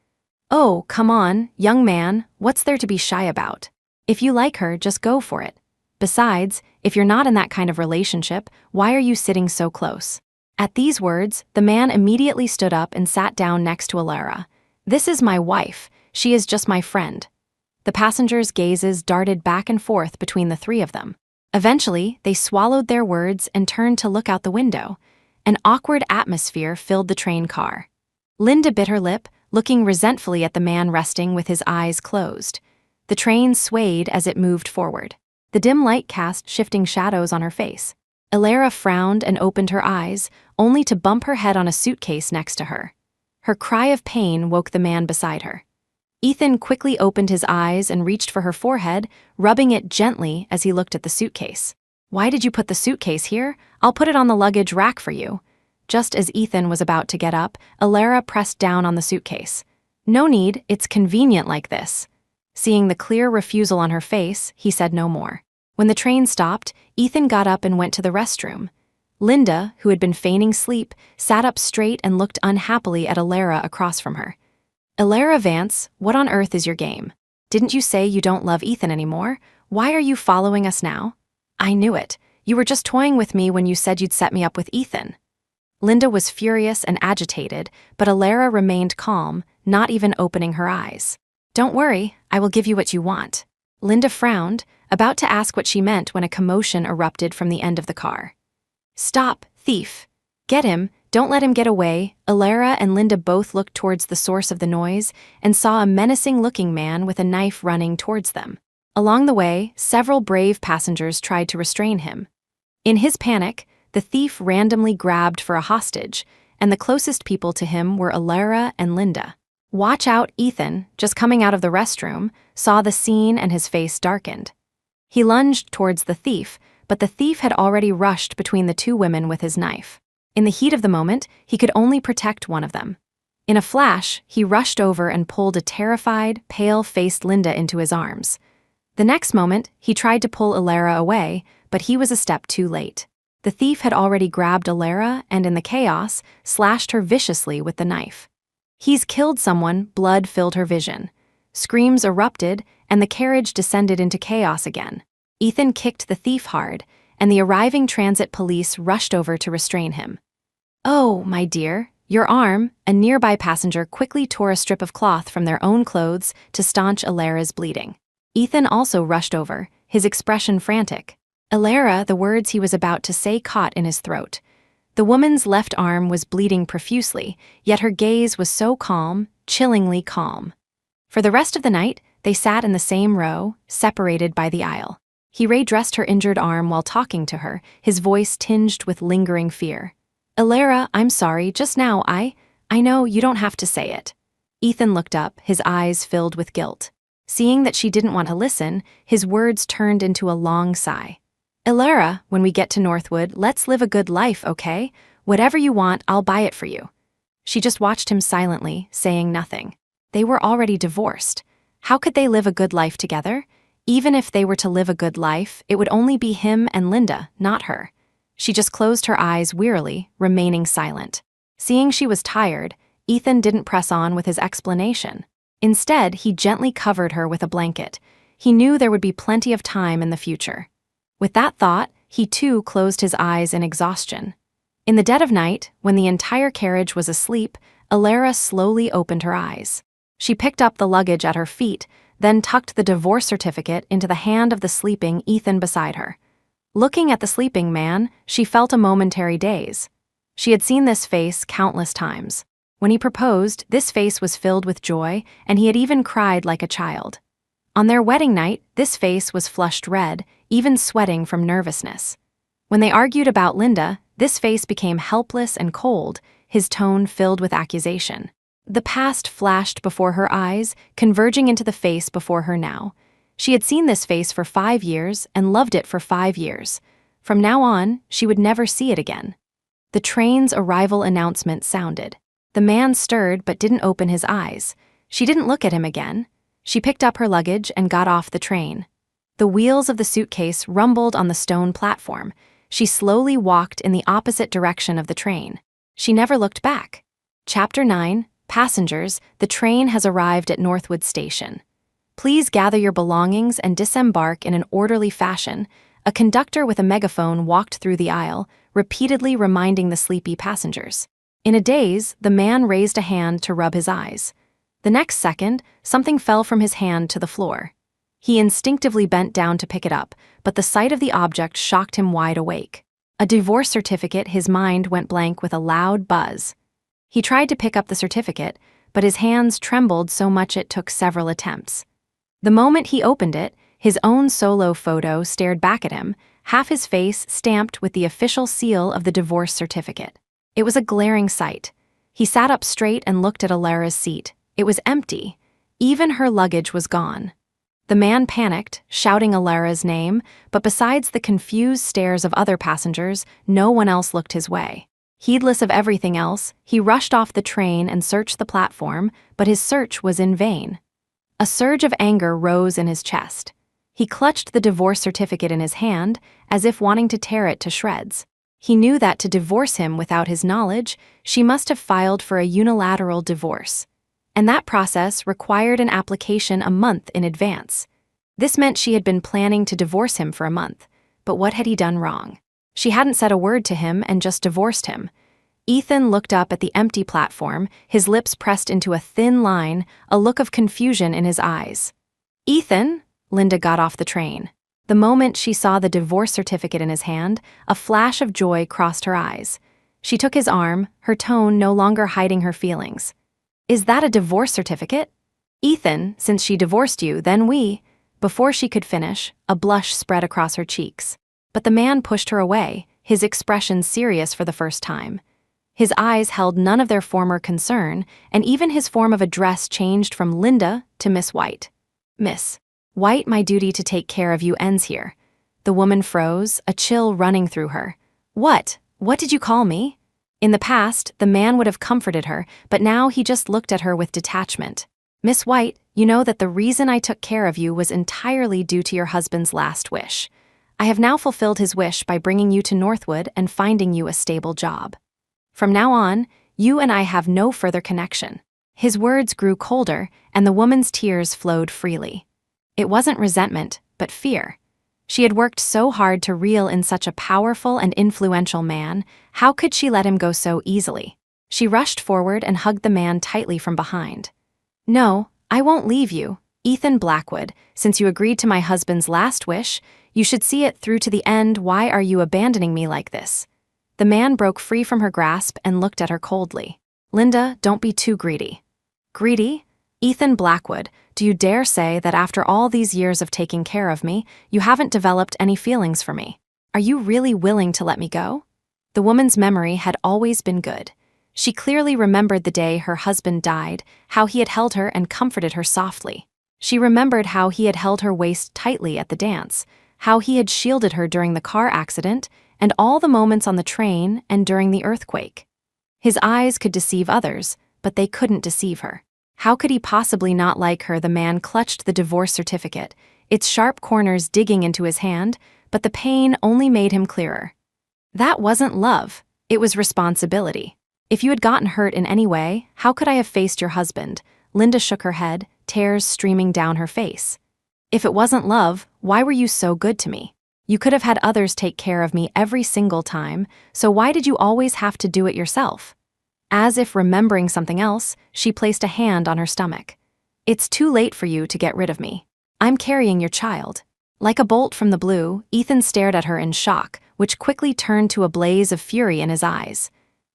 "Oh, come on, young man, what's there to be shy about? If you like her, just go for it. Besides, if you're not in that kind of relationship, why are you sitting so close?" At these words, the man immediately stood up and sat down next to Ilara. "This is my wife. She is just my friend." The passengers' gazes darted back and forth between the three of them. Eventually, they swallowed their words and turned to look out the window. An awkward atmosphere filled the train car. Linda bit her lip, looking resentfully at the man resting with his eyes closed. The train swayed as it moved forward. The dim light cast shifting shadows on her face. Ilara frowned and opened her eyes, only to bump her head on a suitcase next to her. Her cry of pain woke the man beside her. Ethan quickly opened his eyes and reached for her forehead, rubbing it gently as he looked at the suitcase. "Why did you put the suitcase here? I'll put it on the luggage rack for you." Just as Ethan was about to get up, Ilara pressed down on the suitcase. "No need, it's convenient like this." Seeing the clear refusal on her face, he said no more. When the train stopped, Ethan got up and went to the restroom. Linda, who had been feigning sleep, sat up straight and looked unhappily at Ilara across from her. "Ilara Vance, what on earth is your game? Didn't you say you don't love Ethan anymore? Why are you following us now?" "I knew it. You were just toying with me when you said you'd set me up with Ethan." Linda was furious and agitated, but Ilara remained calm, not even opening her eyes. "Don't worry, I will give you what you want." Linda frowned, about to ask what she meant when a commotion erupted from the end of the car. "Stop, thief! Get him! Don't let him get away." Ilara and Linda both looked towards the source of the noise and saw a menacing-looking man with a knife running towards them. Along the way, several brave passengers tried to restrain him. In his panic, the thief randomly grabbed for a hostage, and the closest people to him were Ilara and Linda. "Watch out, Ethan," just coming out of the restroom, saw the scene and his face darkened. He lunged towards the thief, but the thief had already rushed between the two women with his knife. In the heat of the moment, he could only protect one of them. In a flash, he rushed over and pulled a terrified, pale-faced Linda into his arms. The next moment, he tried to pull Alara away, but he was a step too late. The thief had already grabbed Alara and, in the chaos, slashed her viciously with the knife. "He's killed someone," blood filled her vision. Screams erupted, and the carriage descended into chaos again. Ethan kicked the thief hard, and the arriving transit police rushed over to restrain him. "Oh, my dear, your arm," a nearby passenger quickly tore a strip of cloth from their own clothes to staunch Alara's bleeding. Ethan also rushed over, his expression frantic. Alara, the words he was about to say caught in his throat. The woman's left arm was bleeding profusely, yet her gaze was so calm, chillingly calm. For the rest of the night, they sat in the same row, separated by the aisle. He redressed her injured arm while talking to her, his voice tinged with lingering fear. "Alara, I'm sorry, just now I know you don't have to say it." Ethan looked up, his eyes filled with guilt. Seeing that she didn't want to listen, his words turned into a long sigh. "Alara, when we get to Northwood, let's live a good life, okay? Whatever you want, I'll buy it for you." She just watched him silently, saying nothing. They were already divorced. How could they live a good life together? Even if they were to live a good life, it would only be him and Linda, not her. She just closed her eyes wearily, remaining silent. Seeing she was tired, Ethan didn't press on with his explanation. Instead, he gently covered her with a blanket. He knew there would be plenty of time in the future. With that thought, he too closed his eyes in exhaustion. In the dead of night, when the entire carriage was asleep, Alara slowly opened her eyes. She picked up the luggage at her feet, then tucked the divorce certificate into the hand of the sleeping Ethan beside her. Looking at the sleeping man, she felt a momentary daze. She had seen this face countless times. When he proposed, this face was filled with joy, and he had even cried like a child. On their wedding night, this face was flushed red, even sweating from nervousness. When they argued about Linda, this face became helpless and cold, his tone filled with accusation. The past flashed before her eyes, converging into the face before her now. She had seen this face for 5 years and loved it for 5 years. From now on, she would never see it again. The train's arrival announcement sounded. The man stirred but didn't open his eyes. She didn't look at him again. She picked up her luggage and got off the train. The wheels of the suitcase rumbled on the stone platform. She slowly walked in the opposite direction of the train. She never looked back. Chapter 9, Passengers, the train has arrived at Northwood Station. Please gather your belongings and disembark in an orderly fashion. A conductor with a megaphone walked through the aisle, repeatedly reminding the sleepy passengers. In a daze, the man raised a hand to rub his eyes. The next second, something fell from his hand to the floor. He instinctively bent down to pick it up, but the sight of the object shocked him wide awake. A divorce certificate. His mind went blank with a loud buzz. He tried to pick up the certificate, but his hands trembled so much it took several attempts. The moment he opened it, his own solo photo stared back at him, half his face stamped with the official seal of the divorce certificate. It was a glaring sight. He sat up straight and looked at Alara's seat. It was empty. Even her luggage was gone. The man panicked, shouting Alara's name, but besides the confused stares of other passengers, no one else looked his way. Heedless of everything else, he rushed off the train and searched the platform, but his search was in vain. A surge of anger rose in his chest. He clutched the divorce certificate in his hand, as if wanting to tear it to shreds. He knew that to divorce him without his knowledge, she must have filed for a unilateral divorce. And that process required an application a month in advance. This meant she had been planning to divorce him for a month. But what had he done wrong? She hadn't said a word to him and just divorced him. Ethan looked up at the empty platform, his lips pressed into a thin line, a look of confusion in his eyes. "Ethan?" Linda got off the train. The moment she saw the divorce certificate in his hand, a flash of joy crossed her eyes. She took his arm, her tone no longer hiding her feelings. "Is that a divorce certificate?" "Ethan, since she divorced you, then we—" Before she could finish, a blush spread across her cheeks. But the man pushed her away, his expression serious for the first time. His eyes held none of their former concern, and even his form of address changed from Linda to Miss White. "Miss White, my duty to take care of you ends here." The woman froze, a chill running through her. What did you call me?" In the past, the man would have comforted her, but now he just looked at her with detachment. "Miss White, You know that the reason I took care of you was entirely due to your husband's last wish. I have now fulfilled his wish by bringing you to Northwood and finding you a stable job. From now on, you and I have no further connection." His words grew colder, and the woman's tears flowed freely. It wasn't resentment, but fear. She had worked so hard to reel in such a powerful and influential man. How could she let him go so easily? She rushed forward and hugged the man tightly from behind. "No, I won't leave you, Ethan Blackwood. Since you agreed to my husband's last wish, you should see it through to the end. Why are you abandoning me like this?" The man broke free from her grasp and looked at her coldly. "Linda, don't be too greedy." "Greedy? Ethan Blackwood, do you dare say that after all these years of taking care of me, you haven't developed any feelings for me? Are you really willing to let me go?" The woman's memory had always been good. She clearly remembered the day her husband died, how he had held her and comforted her softly. She remembered how he had held her waist tightly at the dance, how he had shielded her during the car accident, and all the moments on the train and during the earthquake. His eyes could deceive others, but they couldn't deceive her. How could he possibly not like her? The man clutched the divorce certificate, its sharp corners digging into his hand, but the pain only made him clearer. That wasn't love, it was responsibility. "If you had gotten hurt in any way, how could I have faced your husband?" Linda shook her head, tears streaming down her face. "If it wasn't love, why were you so good to me? You could have had others take care of me every single time, so why did you always have to do it yourself?" As if remembering something else, she placed a hand on her stomach. "It's too late for you to get rid of me. I'm carrying your child." Like a bolt from the blue, Ethan stared at her in shock, which quickly turned to a blaze of fury in his eyes.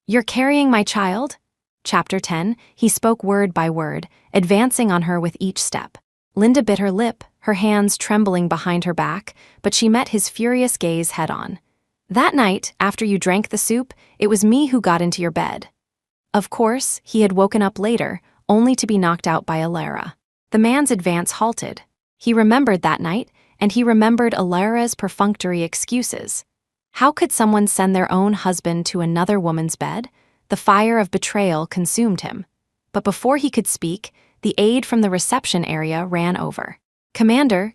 "You're carrying my child?" Chapter 10, he spoke word by word, advancing on her with each step. Linda bit her lip, her hands trembling behind her back, but she met his furious gaze head-on. "That night, after you drank the soup, it was me who got into your bed." Of course, he had woken up later, only to be knocked out by Alara. The man's advance halted. He remembered that night, and he remembered Alara's perfunctory excuses. How could someone send their own husband to another woman's bed? The fire of betrayal consumed him. But before he could speak, the aide from the reception area ran over. Commander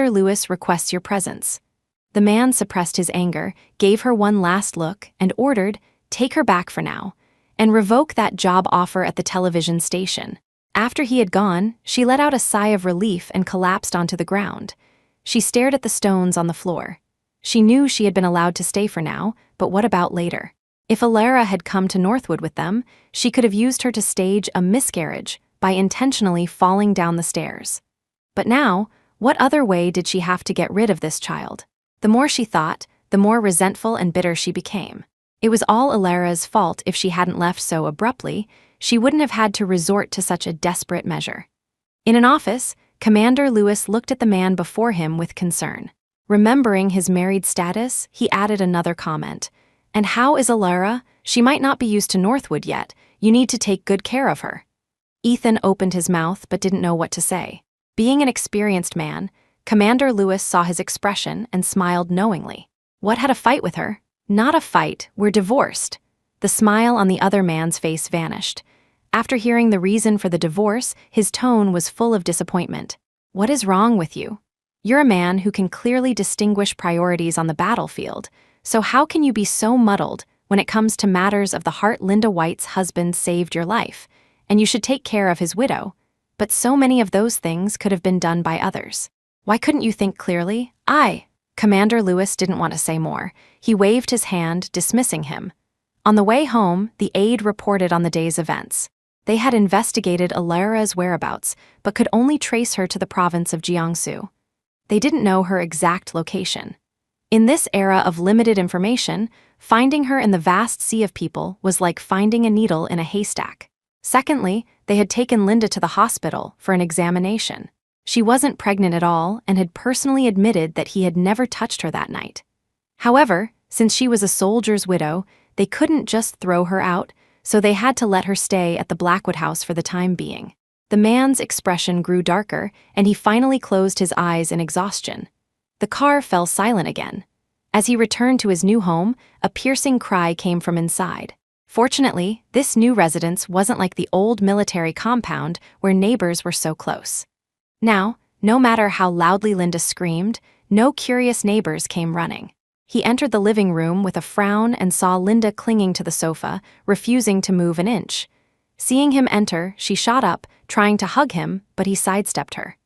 Lewis requests your presence." The man suppressed his anger, gave her one last look, and ordered, "Take her back for now, and revoke that job offer at the television station." After he had gone, she let out a sigh of relief and collapsed onto the ground. She stared at the stones on the floor. She knew she had been allowed to stay for now, but what about later? If Alara had come to Northwood with them, she could have used her to stage a miscarriage by intentionally falling down the stairs. But now, what other way did she have to get rid of this child? The more she thought, the more resentful and bitter she became. It was all Alara's fault. If she hadn't left so abruptly, she wouldn't have had to resort to such a desperate measure. In an office, Commander Lewis looked at the man before him with concern. Remembering his married status, he added another comment. "And how is Alara? She might not be used to Northwood yet. You need to take good care of her." Ethan opened his mouth but didn't know what to say. Being an experienced man, Commander Lewis saw his expression and smiled knowingly. "What, had a fight with her?" "Not a fight, we're divorced." The smile on the other man's face vanished. After hearing the reason for the divorce, his tone was full of disappointment. "What is wrong with you? You're a man who can clearly distinguish priorities on the battlefield, so how can you be so muddled when it comes to matters of the heart? Linda White's husband saved your life, and you should take care of his widow. But so many of those things could have been done by others. Why couldn't you think clearly?" Commander Lewis didn't want to say more. He waved his hand, dismissing him. On the way home, the aide reported on the day's events. They had investigated Alara's whereabouts, but could only trace her to the province of Jiangsu. They didn't know her exact location. In this era of limited information, finding her in the vast sea of people was like finding a needle in a haystack. Secondly, they had taken Linda to the hospital for an examination. She wasn't pregnant at all and had personally admitted that he had never touched her that night. However, since she was a soldier's widow, they couldn't just throw her out, so they had to let her stay at the Blackwood house for the time being. The man's expression grew darker, and he finally closed his eyes in exhaustion. The car fell silent again. As he returned to his new home, a piercing cry came from inside. Fortunately, this new residence wasn't like the old military compound where neighbors were so close. Now, no matter how loudly Linda screamed, no curious neighbors came running. He entered the living room with a frown and saw Linda clinging to the sofa, refusing to move an inch. Seeing him enter, she shot up, trying to hug him, but he sidestepped her.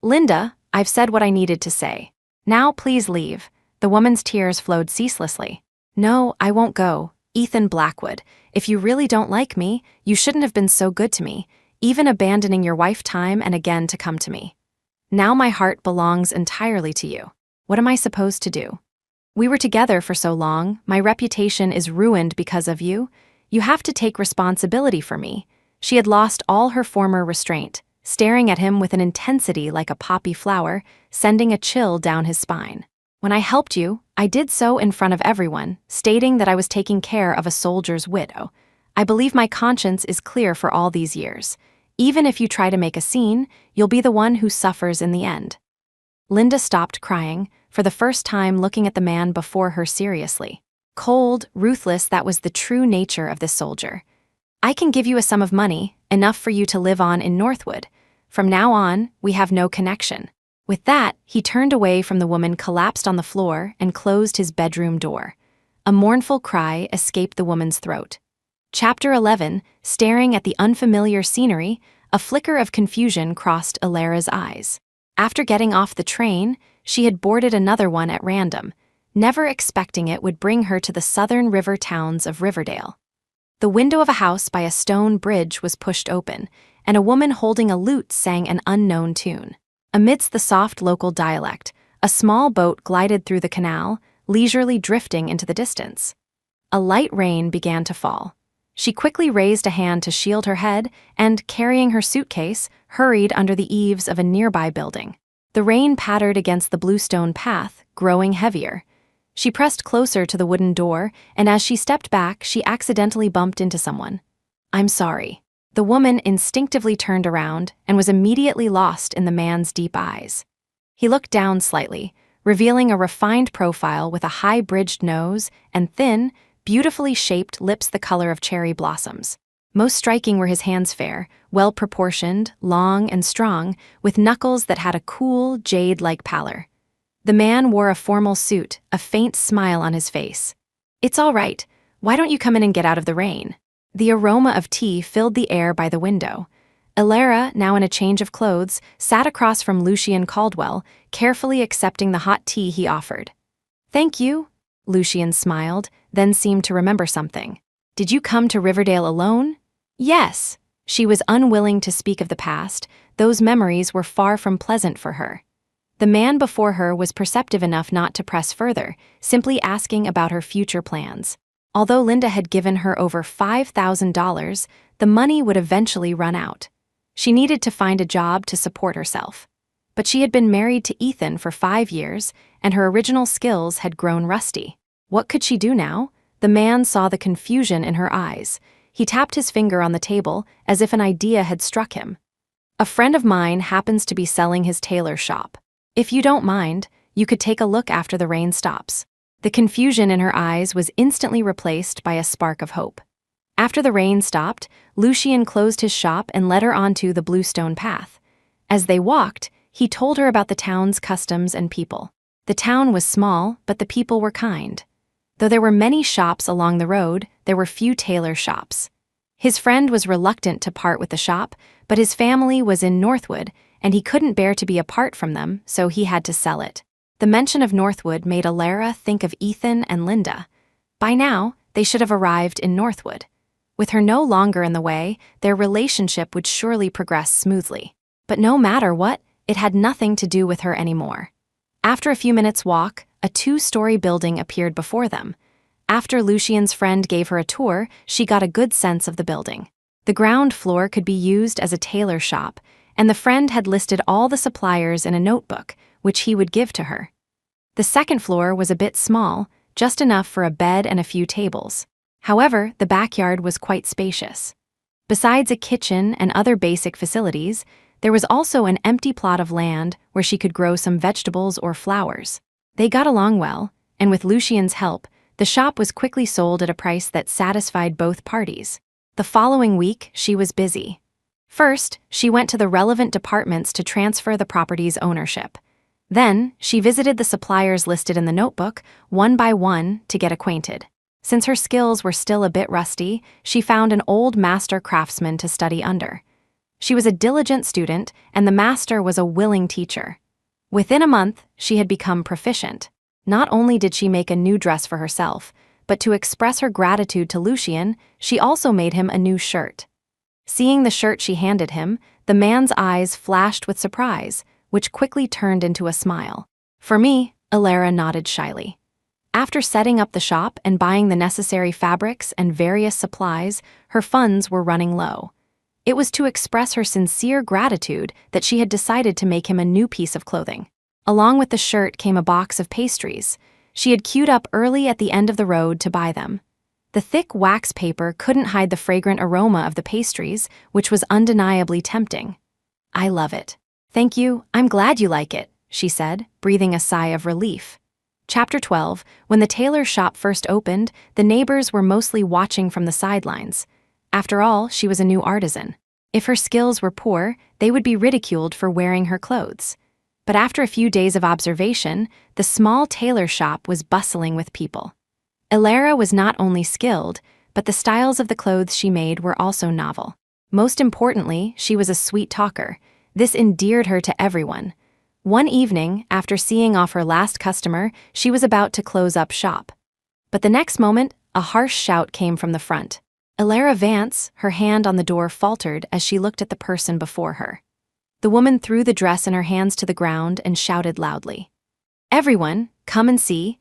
"Linda, I've said what I needed to say. Now please leave." The woman's tears flowed ceaselessly. "No, I won't go. Ethan Blackwood, if you really don't like me, you shouldn't have been so good to me, even abandoning your wife time and again to come to me. Now my heart belongs entirely to you. What am I supposed to do? We were together for so long, my reputation is ruined because of you. You have to take responsibility for me." She had lost all her former restraint, staring at him with an intensity like a poppy flower, sending a chill down his spine. "When I helped you, I did so in front of everyone, stating that I was taking care of a soldier's widow. I believe my conscience is clear for all these years. Even if you try to make a scene, you'll be the one who suffers in the end." Linda stopped crying, for the first time looking at the man before her seriously. Cold, ruthless, that was the true nature of this soldier. "I can give you a sum of money, enough for you to live on in Northwood. From now on, we have no connection." With that, he turned away from the woman, collapsed on the floor, and closed his bedroom door. A mournful cry escaped the woman's throat. Chapter 11, staring at the unfamiliar scenery, a flicker of confusion crossed Alara's eyes. After getting off the train, she had boarded another one at random, never expecting it would bring her to the southern river towns of Riverdale. The window of a house by a stone bridge was pushed open, and a woman holding a lute sang an unknown tune. Amidst the soft local dialect, a small boat glided through the canal, leisurely drifting into the distance. A light rain began to fall. She quickly raised a hand to shield her head and, carrying her suitcase, hurried under the eaves of a nearby building. The rain pattered against the bluestone path, growing heavier. She pressed closer to the wooden door, and as she stepped back, she accidentally bumped into someone. "I'm sorry." The woman instinctively turned around and was immediately lost in the man's deep eyes. He looked down slightly, revealing a refined profile with a high-bridged nose and thin, beautifully shaped lips the color of cherry blossoms. Most striking were his hands, fair, well-proportioned, long and strong, with knuckles that had a cool, jade-like pallor. The man wore a formal suit, a faint smile on his face. "It's all right. Why don't you come in and get out of the rain?" The aroma of tea filled the air by the window. Alara, now in a change of clothes, sat across from Lucian Caldwell, carefully accepting the hot tea he offered. "Thank you," Lucian smiled, then seemed to remember something. "Did you come to Riverdale alone?" "Yes." She was unwilling to speak of the past. Those memories were far from pleasant for her. The man before her was perceptive enough not to press further, simply asking about her future plans. Although Linda had given her over $5,000, the money would eventually run out. She needed to find a job to support herself. But she had been married to Ethan for 5 years, and her original skills had grown rusty. What could she do now? The man saw the confusion in her eyes. He tapped his finger on the table as if an idea had struck him. "A friend of mine happens to be selling his tailor shop. If you don't mind, you could take a look after the rain stops." The confusion in her eyes was instantly replaced by a spark of hope. After the rain stopped, Lucian closed his shop and led her onto the bluestone path. As they walked, he told her about the town's customs and people. The town was small, but the people were kind. Though there were many shops along the road, there were few tailor shops. His friend was reluctant to part with the shop, but his family was in Northwood, and he couldn't bear to be apart from them, so he had to sell it. The mention of Northwood made Alara think of Ethan and Linda. By now, they should have arrived in Northwood. With her no longer in the way, their relationship would surely progress smoothly. But no matter what, it had nothing to do with her anymore. After a few minutes' walk, a 2-story building appeared before them. After Lucian's friend gave her a tour, she got a good sense of the building. The ground floor could be used as a tailor shop, and the friend had listed all the suppliers in a notebook, which he would give to her. The second floor was a bit small, just enough for a bed and a few tables. However, the backyard was quite spacious. Besides a kitchen and other basic facilities, there was also an empty plot of land where she could grow some vegetables or flowers. They got along well, and with Lucian's help, the shop was quickly sold at a price that satisfied both parties. The following week, she was busy. First, she went to the relevant departments to transfer the property's ownership. Then, she visited the suppliers listed in the notebook, one by one, to get acquainted. Since her skills were still a bit rusty, she found an old master craftsman to study under. She was a diligent student, and the master was a willing teacher. Within a month, she had become proficient. Not only did she make a new dress for herself, but to express her gratitude to Lucien, she also made him a new shirt. Seeing the shirt she handed him, the man's eyes flashed with surprise, which quickly turned into a smile. For me, Elara nodded shyly. After setting up the shop and buying the necessary fabrics and various supplies, her funds were running low. It was to express her sincere gratitude that she had decided to make him a new piece of clothing. Along with the shirt came a box of pastries. She had queued up early at the end of the road to buy them. The thick wax paper couldn't hide the fragrant aroma of the pastries, which was undeniably tempting. "I love it. Thank you, I'm glad you like it," she said, breathing a sigh of relief. Chapter 12. When the tailor's shop first opened, the neighbors were mostly watching from the sidelines. After all, she was a new artisan. If her skills were poor, they would be ridiculed for wearing her clothes. But after a few days of observation, the small tailor shop was bustling with people. Elara was not only skilled, but the styles of the clothes she made were also novel. Most importantly, she was a sweet talker. This endeared her to everyone. One evening, after seeing off her last customer, she was about to close up shop. But the next moment, a harsh shout came from the front. Elara Vance, her hand on the door, faltered as she looked at the person before her. The woman threw the dress in her hands to the ground and shouted loudly, "Everyone, come and see.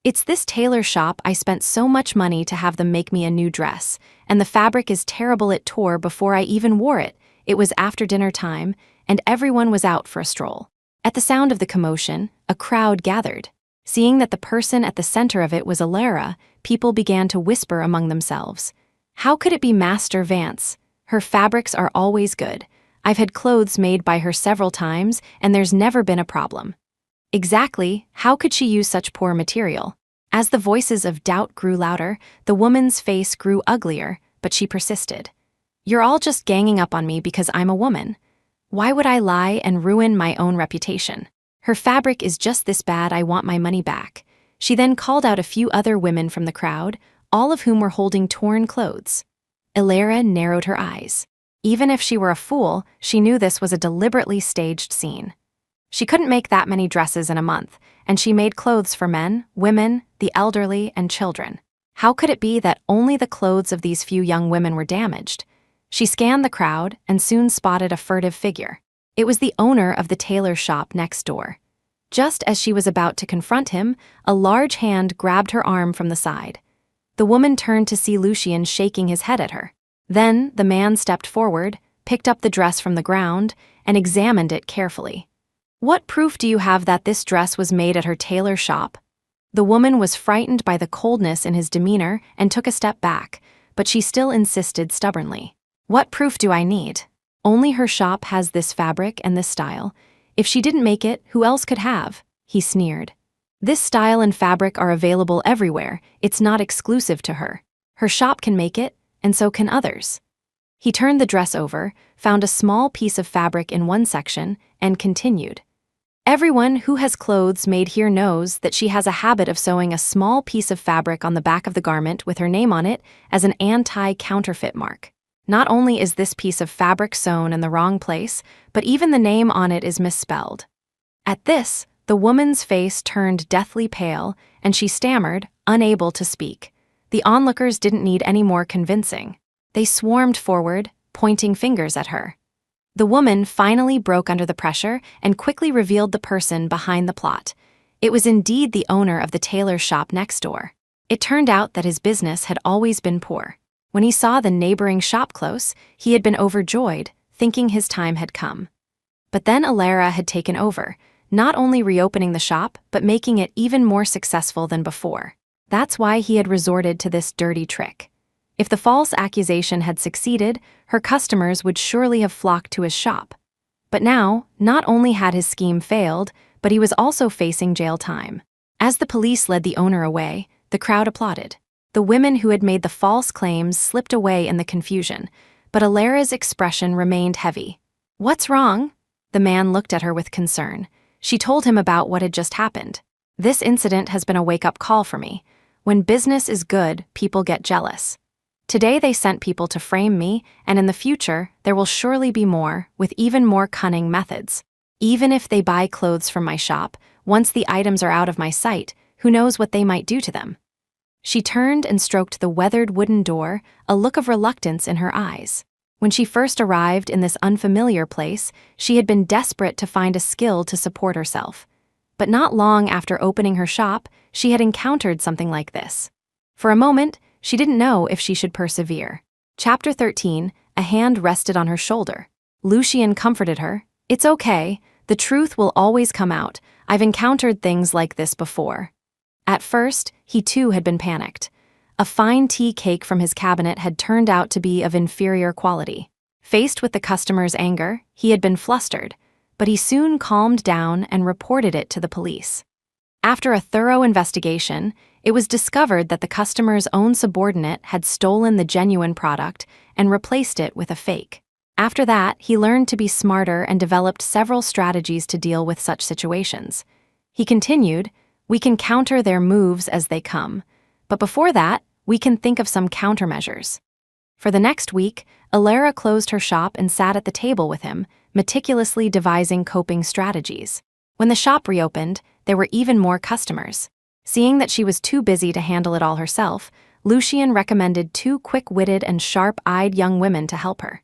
It's this tailor shop. I spent so much money to have them make me a new dress, and the fabric is terrible. It tore before I even wore it." It was after dinner time, and everyone was out for a stroll. At the sound of the commotion, a crowd gathered. Seeing that the person at the center of it was Elara, people began to whisper among themselves. "How could it be Master Vance? Her fabrics are always good. I've had clothes made by her several times, and there's never been a problem." Exactly, how could she use such poor material? As the voices of doubt grew louder, the woman's face grew uglier, but she persisted. "You're all just ganging up on me because I'm a woman. Why would I lie and ruin my own reputation? Her fabric is just this bad. I want my money back." She then called out a few other women from the crowd, all of whom were holding torn clothes. Elara narrowed her eyes. Even if she were a fool, she knew this was a deliberately staged scene. She couldn't make that many dresses in a month, and she made clothes for men, women, the elderly, and children. How could it be that only the clothes of these few young women were damaged? She scanned the crowd and soon spotted a furtive figure. It was the owner of the tailor shop next door. Just as she was about to confront him, a large hand grabbed her arm from the side. The woman turned to see Lucien shaking his head at her. Then the man stepped forward, picked up the dress from the ground, and examined it carefully. "What proof do you have that this dress was made at her tailor shop?" The woman was frightened by the coldness in his demeanor and took a step back, but she still insisted stubbornly. "What proof do I need? Only her shop has this fabric and this style. If she didn't make it, who else could have?" He sneered. "This style and fabric are available everywhere. It's not exclusive to her. Her shop can make it, and so can others." He turned the dress over, found a small piece of fabric in one section, and continued. "Everyone who has clothes made here knows that she has a habit of sewing a small piece of fabric on the back of the garment with her name on it as an anti-counterfeit mark. Not only is this piece of fabric sewn in the wrong place, but even the name on it is misspelled." At this, the woman's face turned deathly pale, and she stammered, unable to speak. The onlookers didn't need any more convincing. They swarmed forward, pointing fingers at her. The woman finally broke under the pressure and quickly revealed the person behind the plot. It was indeed the owner of the tailor shop next door. It turned out that his business had always been poor. When he saw the neighboring shop close, he had been overjoyed, thinking his time had come. But then Elara had taken over, not only reopening the shop, but making it even more successful than before. That's why he had resorted to this dirty trick. If the false accusation had succeeded, her customers would surely have flocked to his shop. But now, not only had his scheme failed, but he was also facing jail time. As the police led the owner away, the crowd applauded. The women who had made the false claims slipped away in the confusion, but Alara's expression remained heavy. "What's wrong?" The man looked at her with concern. She told him about what had just happened. "This incident has been a wake-up call for me. When business is good, people get jealous. Today they sent people to frame me, and in the future, there will surely be more, with even more cunning methods. Even if they buy clothes from my shop, once the items are out of my sight, who knows what they might do to them?" She turned and stroked the weathered wooden door, a look of reluctance in her eyes. When she first arrived in this unfamiliar place, she had been desperate to find a skill to support herself. But not long after opening her shop, she had encountered something like this. For a moment, she didn't know if she should persevere. Chapter 13, a hand rested on her shoulder. Lucian comforted her. "It's okay. The truth will always come out. I've encountered things like this before." At first, he too had been panicked. A fine tea cake from his cabinet had turned out to be of inferior quality. Faced with the customer's anger, he had been flustered, but he soon calmed down and reported it to the police. After a thorough investigation, it was discovered that the customer's own subordinate had stolen the genuine product and replaced it with a fake. After that, he learned to be smarter and developed several strategies to deal with such situations. He continued, "We can counter their moves as they come. But before that, we can think of some countermeasures." For the next week, Alara closed her shop and sat at the table with him, meticulously devising coping strategies. When the shop reopened, there were even more customers. Seeing that she was too busy to handle it all herself, Lucian recommended two quick-witted and sharp-eyed young women to help her.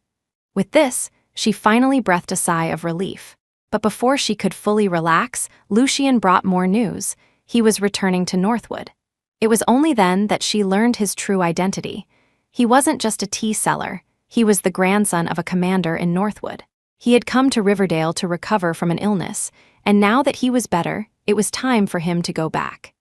With this, she finally breathed a sigh of relief. But before she could fully relax, Lucian brought more news. He was returning to Northwood. It was only then that she learned his true identity. He wasn't just a tea seller, he was the grandson of a commander in Northwood. He had come to Riverdale to recover from an illness, and now that he was better, it was time for him to go back.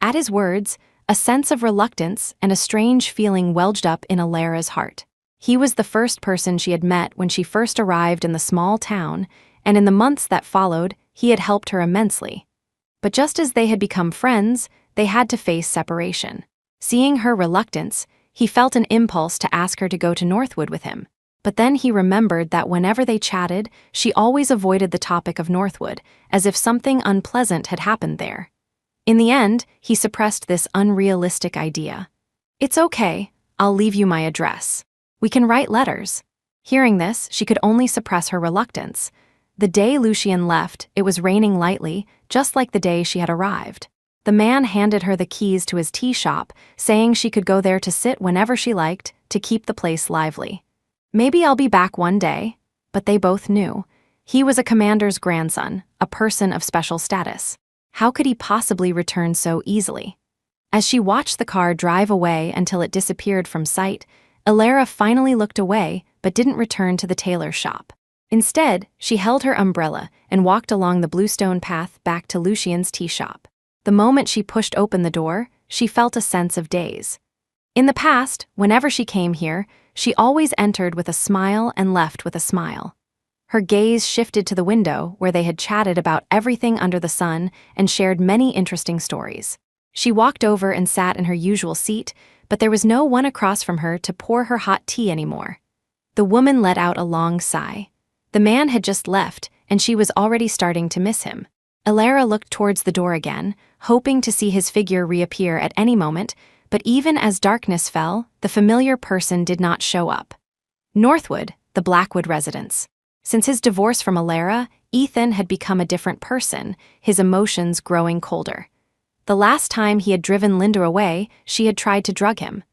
At his words, a sense of reluctance and a strange feeling welled up in Alara's heart. He was the first person she had met when she first arrived in the small town, and in the months that followed, he had helped her immensely. But just as they had become friends, they had to face separation. Seeing her reluctance, he felt an impulse to ask her to go to Northwood with him. But then he remembered that whenever they chatted, she always avoided the topic of Northwood, as if something unpleasant had happened there. In the end, he suppressed this unrealistic idea. "It's okay, I'll leave you my address. We can write letters." Hearing this, she could only suppress her reluctance. The day Lucian left, it was raining lightly, just like the day she had arrived. The man handed her the keys to his tea shop, saying she could go there to sit whenever she liked, to keep the place lively. Maybe I'll be back one day, but they both knew. He was a commander's grandson, a person of special status. How could he possibly return so easily? As she watched the car drive away until it disappeared from sight, Alara finally looked away but didn't return to the tailor's shop. Instead, she held her umbrella and walked along the bluestone path back to Lucian's tea shop. The moment she pushed open the door, she felt a sense of daze. In the past, whenever she came here, she always entered with a smile and left with a smile. Her gaze shifted to the window where they had chatted about everything under the sun and shared many interesting stories. She walked over and sat in her usual seat, but there was no one across from her to pour her hot tea anymore. The woman let out a long sigh. The man had just left, and she was already starting to miss him. Alara looked towards the door again, hoping to see his figure reappear at any moment, but even as darkness fell, the familiar person did not show up. Northwood, the Blackwood residence. Since his divorce from Alara, Ethan had become a different person, his emotions growing colder. The last time he had driven Linda away, she had tried to drug him.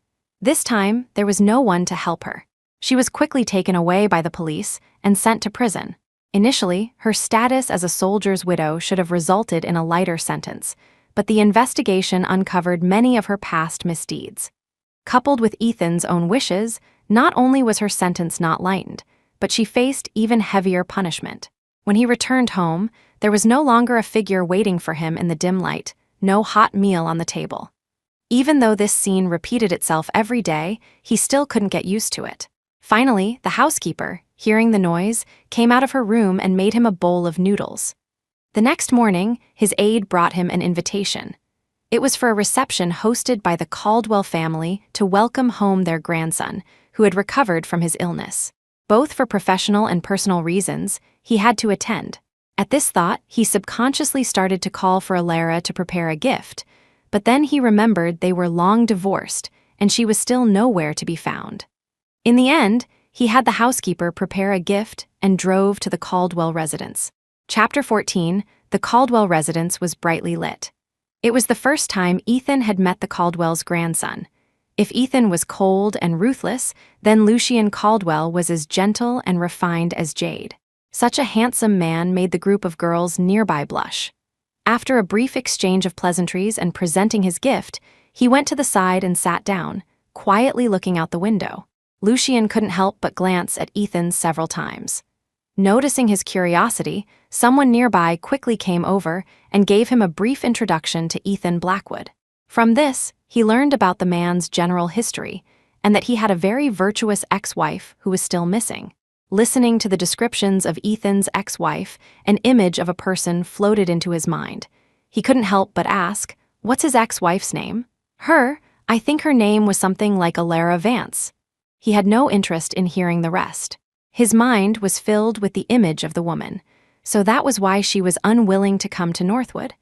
This time, there was no one to help her. She was quickly taken away by the police and sent to prison. Initially, her status as a soldier's widow should have resulted in a lighter sentence, but the investigation uncovered many of her past misdeeds. Coupled with Ethan's own wishes, not only was her sentence not lightened, but she faced even heavier punishment. When he returned home, there was no longer a figure waiting for him in the dim light, no hot meal on the table. Even though this scene repeated itself every day, he still couldn't get used to it. Finally, the housekeeper, hearing the noise, came out of her room and made him a bowl of noodles. The next morning, his aide brought him an invitation. It was for a reception hosted by the Caldwell family to welcome home their grandson, who who had recovered from his illness. Both for professional and personal reasons, he had to attend. At this thought, he subconsciously started to call for Alara to prepare a gift, but then he remembered they were long divorced and she was still nowhere to be found. In the end, he had the housekeeper prepare a gift and drove to the Caldwell residence. Chapter 14, The Caldwell residence was brightly lit. It was the first time Ethan had met the Caldwell's grandson. If Ethan was cold and ruthless, then Lucien Caldwell was as gentle and refined as jade. Such a handsome man made the group of girls nearby blush. After a brief exchange of pleasantries and presenting his gift, he went to the side and sat down, quietly looking out the window. Lucien couldn't help but glance at Ethan several times. Noticing his curiosity, someone nearby quickly came over and gave him a brief introduction to Ethan Blackwood. From this, he learned about the man's general history and that he had a very virtuous ex-wife who was still missing. Listening to the descriptions of Ethan's ex-wife, an image of a person floated into his mind. He couldn't help but ask, "What's his ex-wife's name?" I think her name was something like Alara Vance." He had no interest in hearing the rest. His mind was filled with the image of the woman, so that was why she was unwilling to come to Northwood.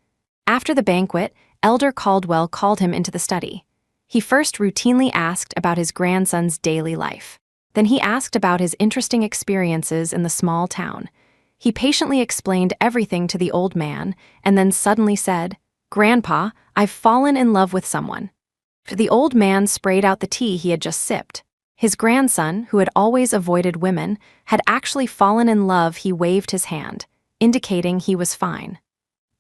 After the banquet, Elder Caldwell called him into the study. He first routinely asked about his grandson's daily life. Then he asked about his interesting experiences in the small town. He patiently explained everything to the old man and then suddenly said, "Grandpa, I've fallen in love with someone." The old man sprayed out the tea he had just sipped. His grandson, who had always avoided women, had actually fallen in love. He waved his hand, indicating he was fine.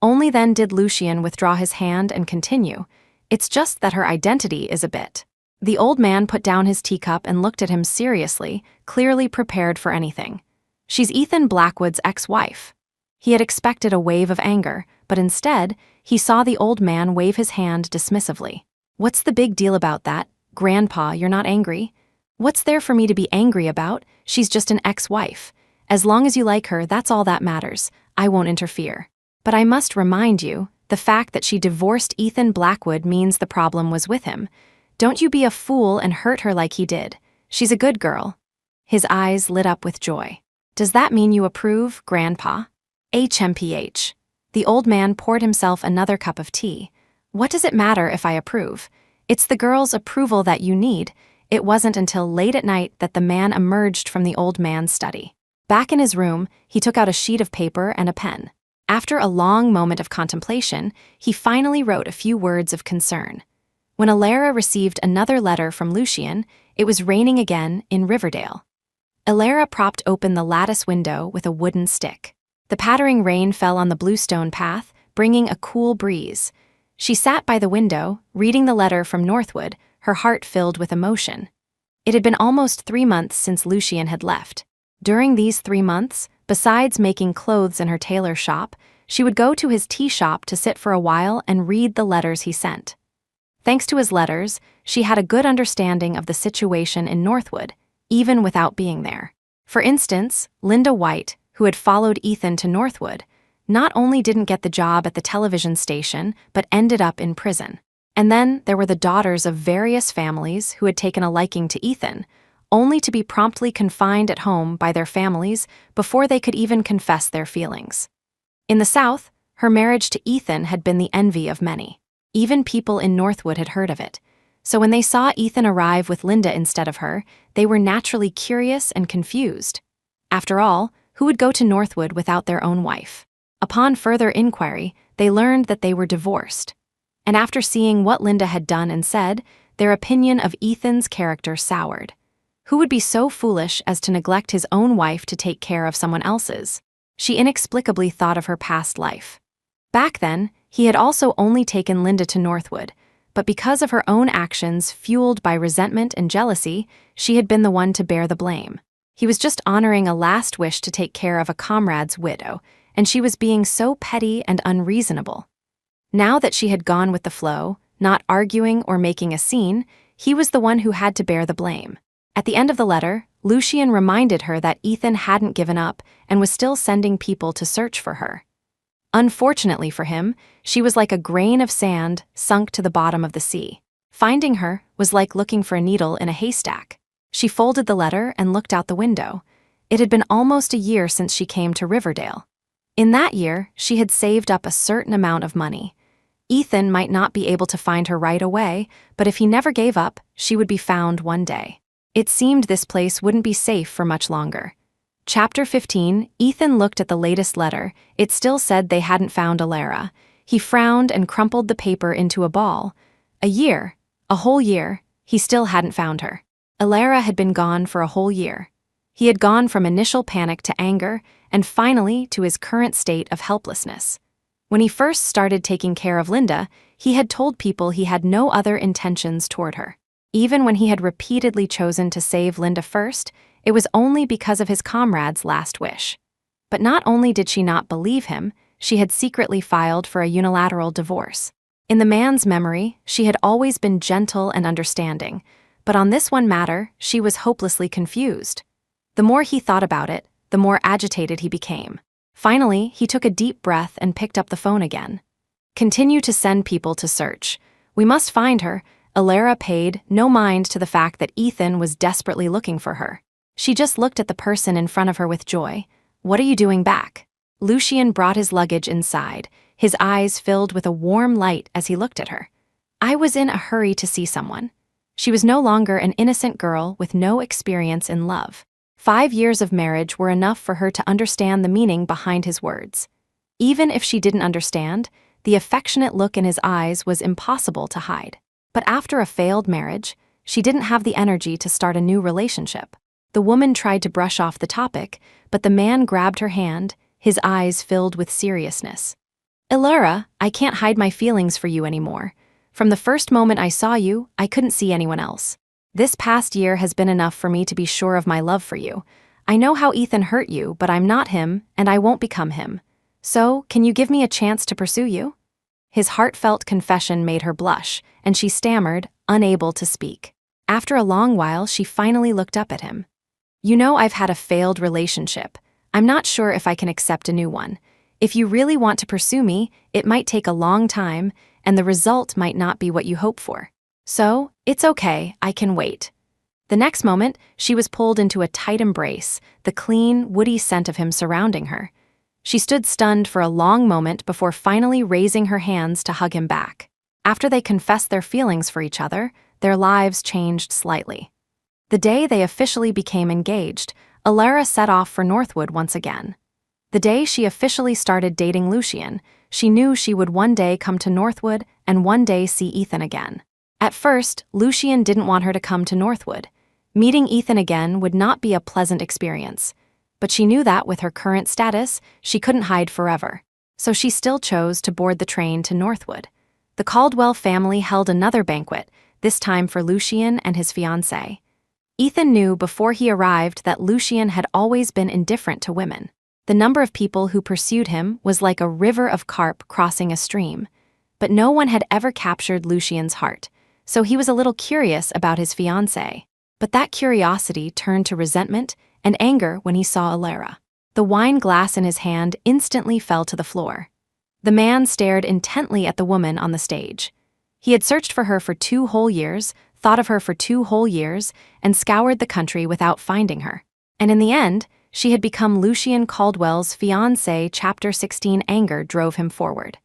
Only then did Lucien withdraw his hand and continue, "It's just that her identity is a bit." The old man put down his teacup and looked at him seriously, clearly prepared for anything. "She's Ethan Blackwood's ex-wife." He had expected a wave of anger, but instead, he saw the old man wave his hand dismissively. "What's the big deal about that? Grandpa, you're not angry?" "What's there for me to be angry about? She's just an ex-wife. As long as you like her, that's all that matters. I won't interfere. But I must remind you, the fact that she divorced Ethan Blackwood means the problem was with him. Don't you be a fool and hurt her like he did. She's a good girl." His eyes lit up with joy. "Does that mean you approve, Grandpa?" HMPH. The old man poured himself another cup of tea. "What does it matter if I approve? It's the girl's approval that you need." It wasn't until late at night that the man emerged from the old man's study. Back in his room, he took out a sheet of paper and a pen. After a long moment of contemplation, he finally wrote a few words of concern. When Alara received another letter from Lucien, it was raining again in Riverdale. Alara propped open the lattice window with a wooden stick. The pattering rain fell on the bluestone path, bringing a cool breeze. She sat by the window, reading the letter from Northwood, her heart filled with emotion. It had been almost 3 months since Lucien had left. During these 3 months, besides making clothes in her tailor shop, she would go to his tea shop to sit for a while and read the letters he sent. Thanks to his letters, she had a good understanding of the situation in Northwood, even without being there. For instance, Linda White, who had followed Ethan to Northwood, not only didn't get the job at the television station, but ended up in prison. And then there were the daughters of various families who had taken a liking to Ethan, only to be promptly confined at home by their families before they could even confess their feelings. In the South, her marriage to Ethan had been the envy of many. Even people in Northwood had heard of it. So when they saw Ethan arrive with Linda instead of her, they were naturally curious and confused. After all, who would go to Northwood without their own wife? Upon further inquiry, they learned that they were divorced. And after seeing what Linda had done and said, their opinion of Ethan's character soured. Who would be so foolish as to neglect his own wife to take care of someone else's? She inexplicably thought of her past life. Back then, he had also only taken Linda to Northwood, but because of her own actions fueled by resentment and jealousy, she had been the one to bear the blame. He was just honoring a last wish to take care of a comrade's widow, and she was being so petty and unreasonable. Now that she had gone with the flow, not arguing or making a scene, he was the one who had to bear the blame. At the end of the letter, Lucien reminded her that Ethan hadn't given up and was still sending people to search for her. Unfortunately for him, she was like a grain of sand sunk to the bottom of the sea. Finding her was like looking for a needle in a haystack. She folded the letter and looked out the window. It had been almost a year since she came to Riverdale. In that year, she had saved up a certain amount of money. Ethan might not be able to find her right away, but if he never gave up, she would be found one day. It seemed this place wouldn't be safe for much longer. Chapter 15, Ethan looked at the latest letter. It still said they hadn't found Alara. He frowned and crumpled the paper into a ball. A whole year, he still hadn't found her. Alara had been gone for a whole year. He had gone from initial panic to anger, and finally to his current state of helplessness. When he first started taking care of Linda, he had told people he had no other intentions toward her. Even when he had repeatedly chosen to save Linda first, it was only because of his comrade's last wish. But not only did she not believe him, she had secretly filed for a unilateral divorce. In the man's memory, she had always been gentle and understanding, but on this one matter, she was hopelessly confused. The more he thought about it, the more agitated he became. Finally, he took a deep breath and picked up the phone again. Continue to send people to search. We must find her. Alara paid no mind to the fact that Ethan was desperately looking for her. She just looked at the person in front of her with joy. What are you doing back? Lucian brought his luggage inside, his eyes filled with a warm light as he looked at her. I was in a hurry to see someone. She was no longer an innocent girl with no experience in love. 5 years of marriage were enough for her to understand the meaning behind his words. Even if she didn't understand, the affectionate look in his eyes was impossible to hide. But after a failed marriage, she didn't have the energy to start a new relationship. The woman tried to brush off the topic, but the man grabbed her hand, his eyes filled with seriousness. Alara, I can't hide my feelings for you anymore. From the first moment I saw you, I couldn't see anyone else. This past year has been enough for me to be sure of my love for you. I know how Ethan hurt you, but I'm not him, and I won't become him. So, can you give me a chance to pursue you? His heartfelt confession made her blush, and she stammered, unable to speak. After a long while, she finally looked up at him. You know I've had a failed relationship. I'm not sure if I can accept a new one. If you really want to pursue me, it might take a long time, and the result might not be what you hope for. So, it's okay, I can wait. The next moment, she was pulled into a tight embrace, the clean, woody scent of him surrounding her. She stood stunned for a long moment before finally raising her hands to hug him back. After they confessed their feelings for each other, their lives changed slightly. The day they officially became engaged, Alara set off for Northwood once again. The day she officially started dating Lucian, she knew she would one day come to Northwood and one day see Ethan again. At first, Lucian didn't want her to come to Northwood. Meeting Ethan again would not be a pleasant experience. But she knew that with her current status, she couldn't hide forever. So she still chose to board the train to Northwood. The Caldwell family held another banquet, this time for Lucian and his fiancée. Ethan knew before he arrived that Lucian had always been indifferent to women. The number of people who pursued him was like a river of carp crossing a stream. But no one had ever captured Lucian's heart, so he was a little curious about his fiancée. But that curiosity turned to resentment and anger when he saw Alara. The wine glass in his hand instantly fell to the floor. The man stared intently at the woman on the stage. He had searched for her for 2 whole years, thought of her for 2 whole years, and scoured the country without finding her. And in the end, she had become Lucian Caldwell's fiancée. Chapter 16. Anger drove him forward.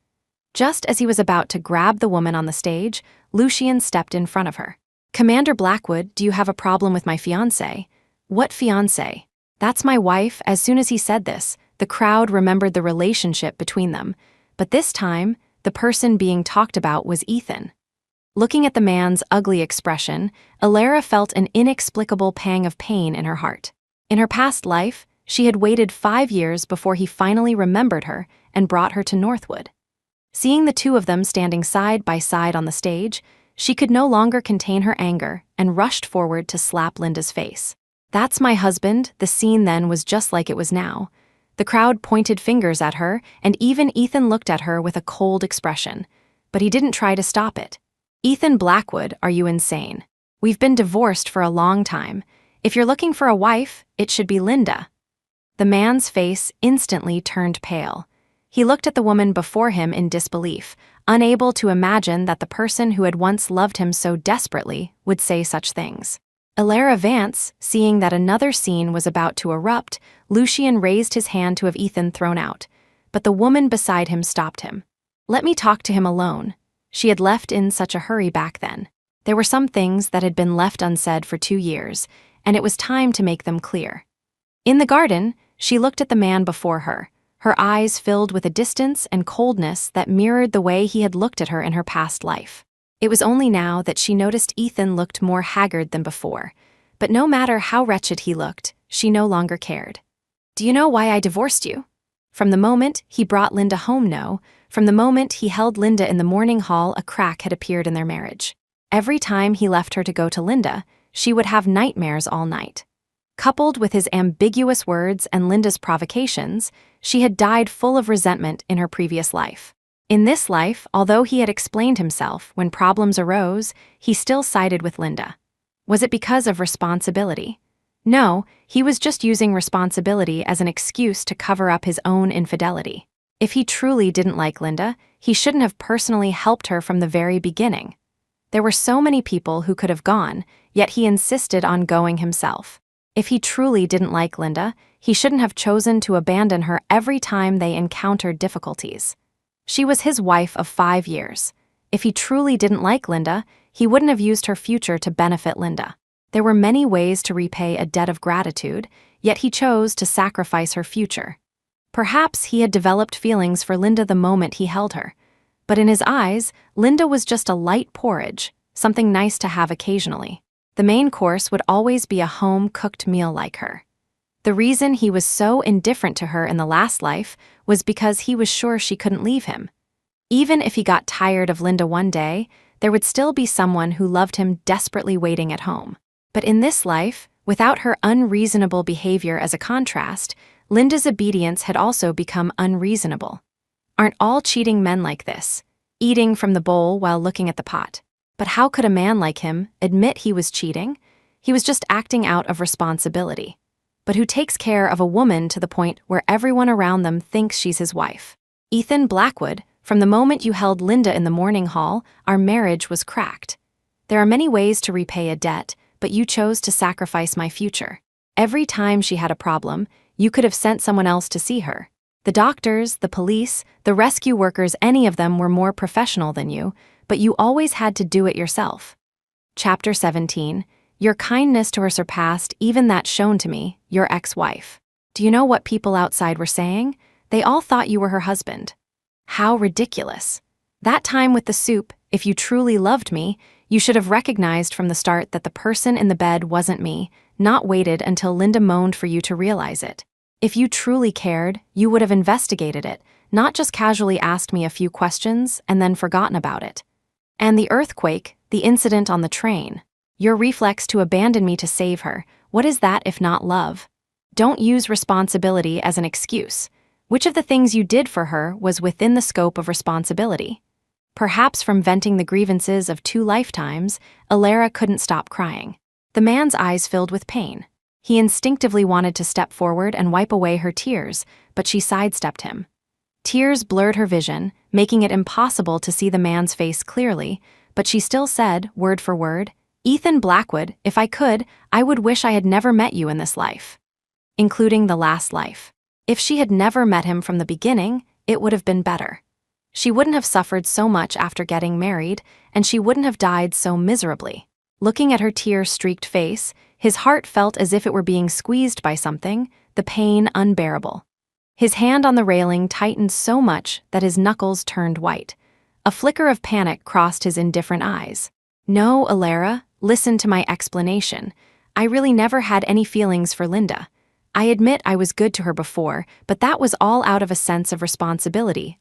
Just as he was about to grab the woman on the stage, Lucian stepped in front of her. Commander Blackwood, do you have a problem with my fiancée? What fiancée? That's my wife. As soon as he said this, the crowd remembered the relationship between them. But this time, the person being talked about was Ethan. Looking at the man's ugly expression, Alara felt an inexplicable pang of pain in her heart. In her past life, she had waited 5 years before he finally remembered her and brought her to Northwood. Seeing the two of them standing side by side on the stage, she could no longer contain her anger and rushed forward to slap Linda's face. That's my husband. The scene then was just like it was now. The crowd pointed fingers at her, and even Ethan looked at her with a cold expression. But he didn't try to stop it. Ethan Blackwood, are you insane? We've been divorced for a long time. If you're looking for a wife, it should be Linda. The man's face instantly turned pale. He looked at the woman before him in disbelief, unable to imagine that the person who had once loved him so desperately would say such things. Alara Vance, seeing that another scene was about to erupt, Lucian raised his hand to have Ethan thrown out, but the woman beside him stopped him. Let me talk to him alone. She had left in such a hurry back then. There were some things that had been left unsaid for 2 years, and it was time to make them clear. In the garden, she looked at the man before her, her eyes filled with a distance and coldness that mirrored the way he had looked at her in her past life. It was only now that she noticed Ethan looked more haggard than before, but no matter how wretched he looked, she no longer cared. Do you know why I divorced you? From the moment he brought Linda home, no. From the moment he held Linda in the morning hall, a crack had appeared in their marriage. Every time he left her to go to Linda, she would have nightmares all night. Coupled with his ambiguous words and Linda's provocations, she had died full of resentment in her previous life. In this life, although he had explained himself when problems arose, he still sided with Linda. Was it because of responsibility? No, he was just using responsibility as an excuse to cover up his own infidelity. If he truly didn't like Linda, he shouldn't have personally helped her from the very beginning. There were so many people who could have gone, yet he insisted on going himself. If he truly didn't like Linda, he shouldn't have chosen to abandon her every time they encountered difficulties. She was his wife of 5 years. If he truly didn't like Linda, he wouldn't have used her future to benefit Linda. There were many ways to repay a debt of gratitude, yet he chose to sacrifice her future. Perhaps he had developed feelings for Linda the moment he held her, but in his eyes, Linda was just a light porridge, something nice to have occasionally. The main course would always be a home-cooked meal like her. The reason he was so indifferent to her in the last life was because he was sure she couldn't leave him. Even if he got tired of Linda one day, there would still be someone who loved him desperately waiting at home. But in this life, without her unreasonable behavior as a contrast, Linda's obedience had also become unreasonable. Aren't all cheating men like this, eating from the bowl while looking at the pot? But how could a man like him admit he was cheating? He was just acting out of responsibility. But who takes care of a woman to the point where everyone around them thinks she's his wife? Ethan Blackwood, from the moment you held Linda in the morning hall, our marriage was cracked. There are many ways to repay a debt, but you chose to sacrifice my future. Every time she had a problem, you could have sent someone else to see her. The doctors, the police, the rescue workers, any of them were more professional than you, but you always had to do it yourself. Chapter 17. Your kindness to her surpassed even that shown to me, your ex-wife. Do you know what people outside were saying? They all thought you were her husband. How ridiculous. That time with the soup, if you truly loved me, you should have recognized from the start that the person in the bed wasn't me, not waited until Linda moaned for you to realize it. If you truly cared, you would have investigated it, not just casually asked me a few questions and then forgotten about it. And the earthquake, the incident on the train. Your reflex to abandon me to save her, what is that if not love? Don't use responsibility as an excuse. Which of the things you did for her was within the scope of responsibility? Perhaps from venting the grievances of 2 lifetimes, Alara couldn't stop crying. The man's eyes filled with pain. He instinctively wanted to step forward and wipe away her tears, but she sidestepped him. Tears blurred her vision, making it impossible to see the man's face clearly, but she still said, word for word, "Ethan Blackwood, if I could, I would wish I had never met you in this life." Including the last life. If she had never met him from the beginning, it would have been better. She wouldn't have suffered so much after getting married, and she wouldn't have died so miserably. Looking at her tear-streaked face, his heart felt as if it were being squeezed by something, the pain unbearable. His hand on the railing tightened so much that his knuckles turned white. A flicker of panic crossed his indifferent eyes. "No, Alara, listen to my explanation. I really never had any feelings for Linda. I admit I was good to her before, but that was all out of a sense of responsibility,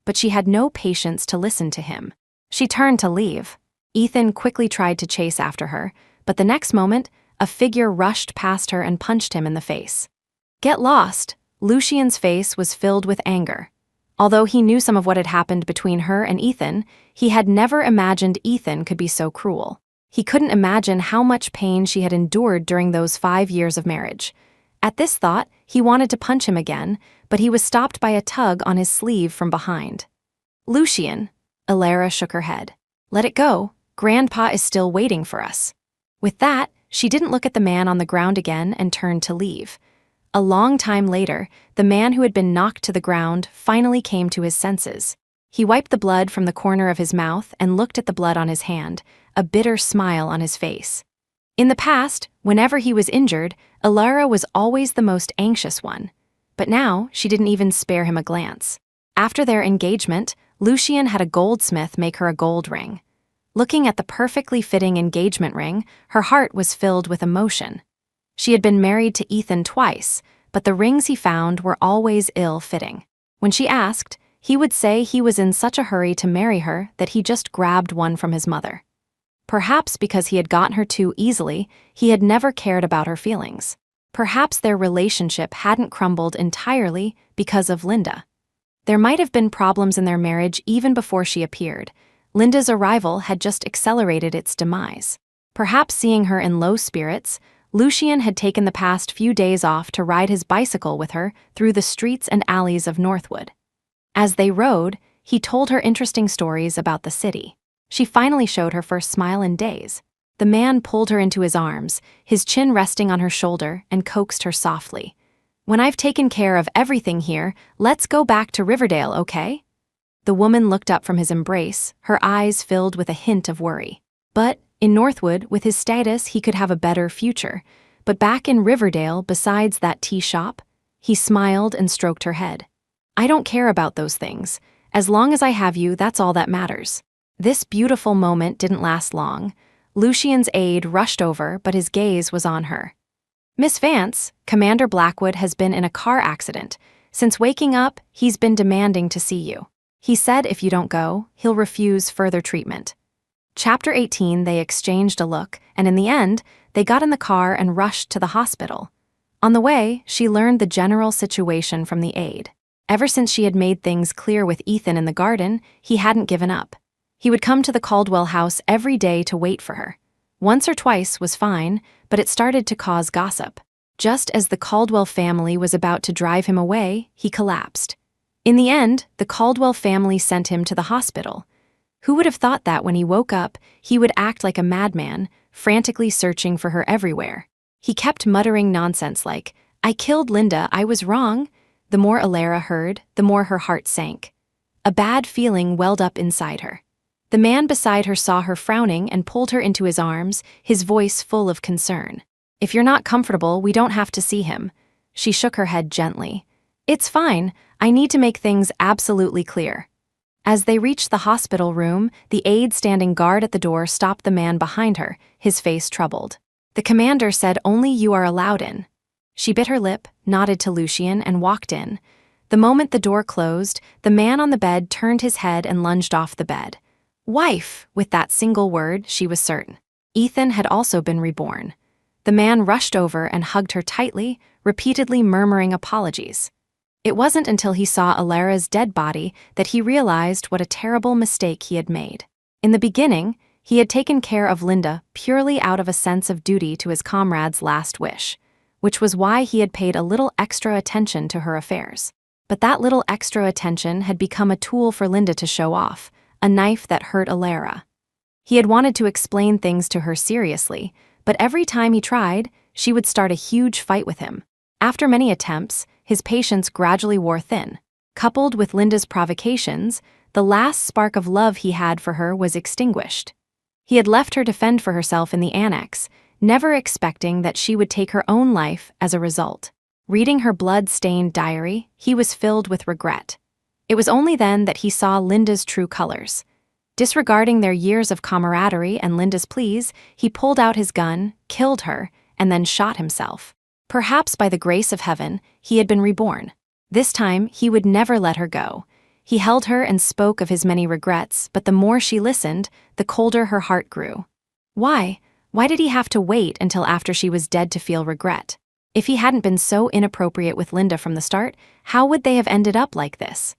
But she had no patience to listen to him. She turned to leave. Ethan quickly tried to chase after her, but the next moment, a figure rushed past her and punched him in the face. "Get lost!" Lucian's face was filled with anger. Although he knew some of what had happened between her and Ethan, he had never imagined Ethan could be so cruel. He couldn't imagine how much pain she had endured during those 5 years of marriage. At this thought, he wanted to punch him again, but he was stopped by a tug on his sleeve from behind. "Lucian," Alara shook her head. "Let it go. Grandpa is still waiting for us." With that, she didn't look at the man on the ground again and turned to leave. A long time later, the man who had been knocked to the ground finally came to his senses. He wiped the blood from the corner of his mouth and looked at the blood on his hand, a bitter smile on his face. In the past, whenever he was injured, Alara was always the most anxious one. But now, she didn't even spare him a glance. After their engagement, Lucien had a goldsmith make her a gold ring. Looking at the perfectly fitting engagement ring, her heart was filled with emotion. She had been married to Ethan twice, but the rings he found were always ill-fitting. When she asked, he would say he was in such a hurry to marry her that he just grabbed one from his mother. Perhaps because he had gotten her too easily, he had never cared about her feelings. Perhaps their relationship hadn't crumbled entirely because of Linda. There might have been problems in their marriage even before she appeared. Linda's arrival had just accelerated its demise. Perhaps seeing her in low spirits, Lucien had taken the past few days off to ride his bicycle with her through the streets and alleys of Northwood. As they rode, he told her interesting stories about the city. She finally showed her first smile in days. The man pulled her into his arms, his chin resting on her shoulder, and coaxed her softly. "When I've taken care of everything here, let's go back to Riverdale, okay?" The woman looked up from his embrace, her eyes filled with a hint of worry. But in Northwood, with his status, he could have a better future. But back in Riverdale, besides that tea shop, he smiled and stroked her head. "I don't care about those things. As long as I have you, that's all that matters." This beautiful moment didn't last long. Lucien's aide rushed over, but his gaze was on her. "Miss Vance, Commander Blackwood has been in a car accident. Since waking up, he's been demanding to see you. He said if you don't go, he'll refuse further treatment." Chapter 18, they exchanged a look, and in the end, they got in the car and rushed to the hospital. On the way, she learned the general situation from the aide. Ever since she had made things clear with Ethan in the garden, he hadn't given up. He would come to the Caldwell house every day to wait for her. Once or twice was fine, but it started to cause gossip. Just as the Caldwell family was about to drive him away, he collapsed. In the end, the Caldwell family sent him to the hospital. Who would have thought that when he woke up, he would act like a madman, frantically searching for her everywhere? He kept muttering nonsense like, "I killed Linda, I was wrong." The more Alara heard, the more her heart sank. A bad feeling welled up inside her. The man beside her saw her frowning and pulled her into his arms, his voice full of concern. "If you're not comfortable, we don't have to see him." She shook her head gently. "It's fine. I need to make things absolutely clear." As they reached the hospital room, the aide standing guard at the door stopped the man behind her, his face troubled. "The commander said only you are allowed in." She bit her lip, nodded to Lucien, and walked in. The moment the door closed, the man on the bed turned his head and lunged off the bed. "Wife!" With that single word, she was certain. Ethan had also been reborn. The man rushed over and hugged her tightly, repeatedly murmuring apologies. It wasn't until he saw Alara's dead body that he realized what a terrible mistake he had made. In the beginning, he had taken care of Linda purely out of a sense of duty to his comrade's last wish, which was why he had paid a little extra attention to her affairs. But that little extra attention had become a tool for Linda to show off, a knife that hurt Alara. He had wanted to explain things to her seriously, but every time he tried, she would start a huge fight with him. After many attempts, his patience gradually wore thin. Coupled with Linda's provocations, the last spark of love he had for her was extinguished. He had left her to fend for herself in the annex, never expecting that she would take her own life as a result. Reading her blood-stained diary, he was filled with regret. It was only then that he saw Linda's true colors. Disregarding their years of camaraderie and Linda's pleas, he pulled out his gun, killed her, and then shot himself. Perhaps by the grace of heaven, he had been reborn. This time, he would never let her go. He held her and spoke of his many regrets, but the more she listened, the colder her heart grew. Why? Why did he have to wait until after she was dead to feel regret? If he hadn't been so inappropriate with Linda from the start, how would they have ended up like this?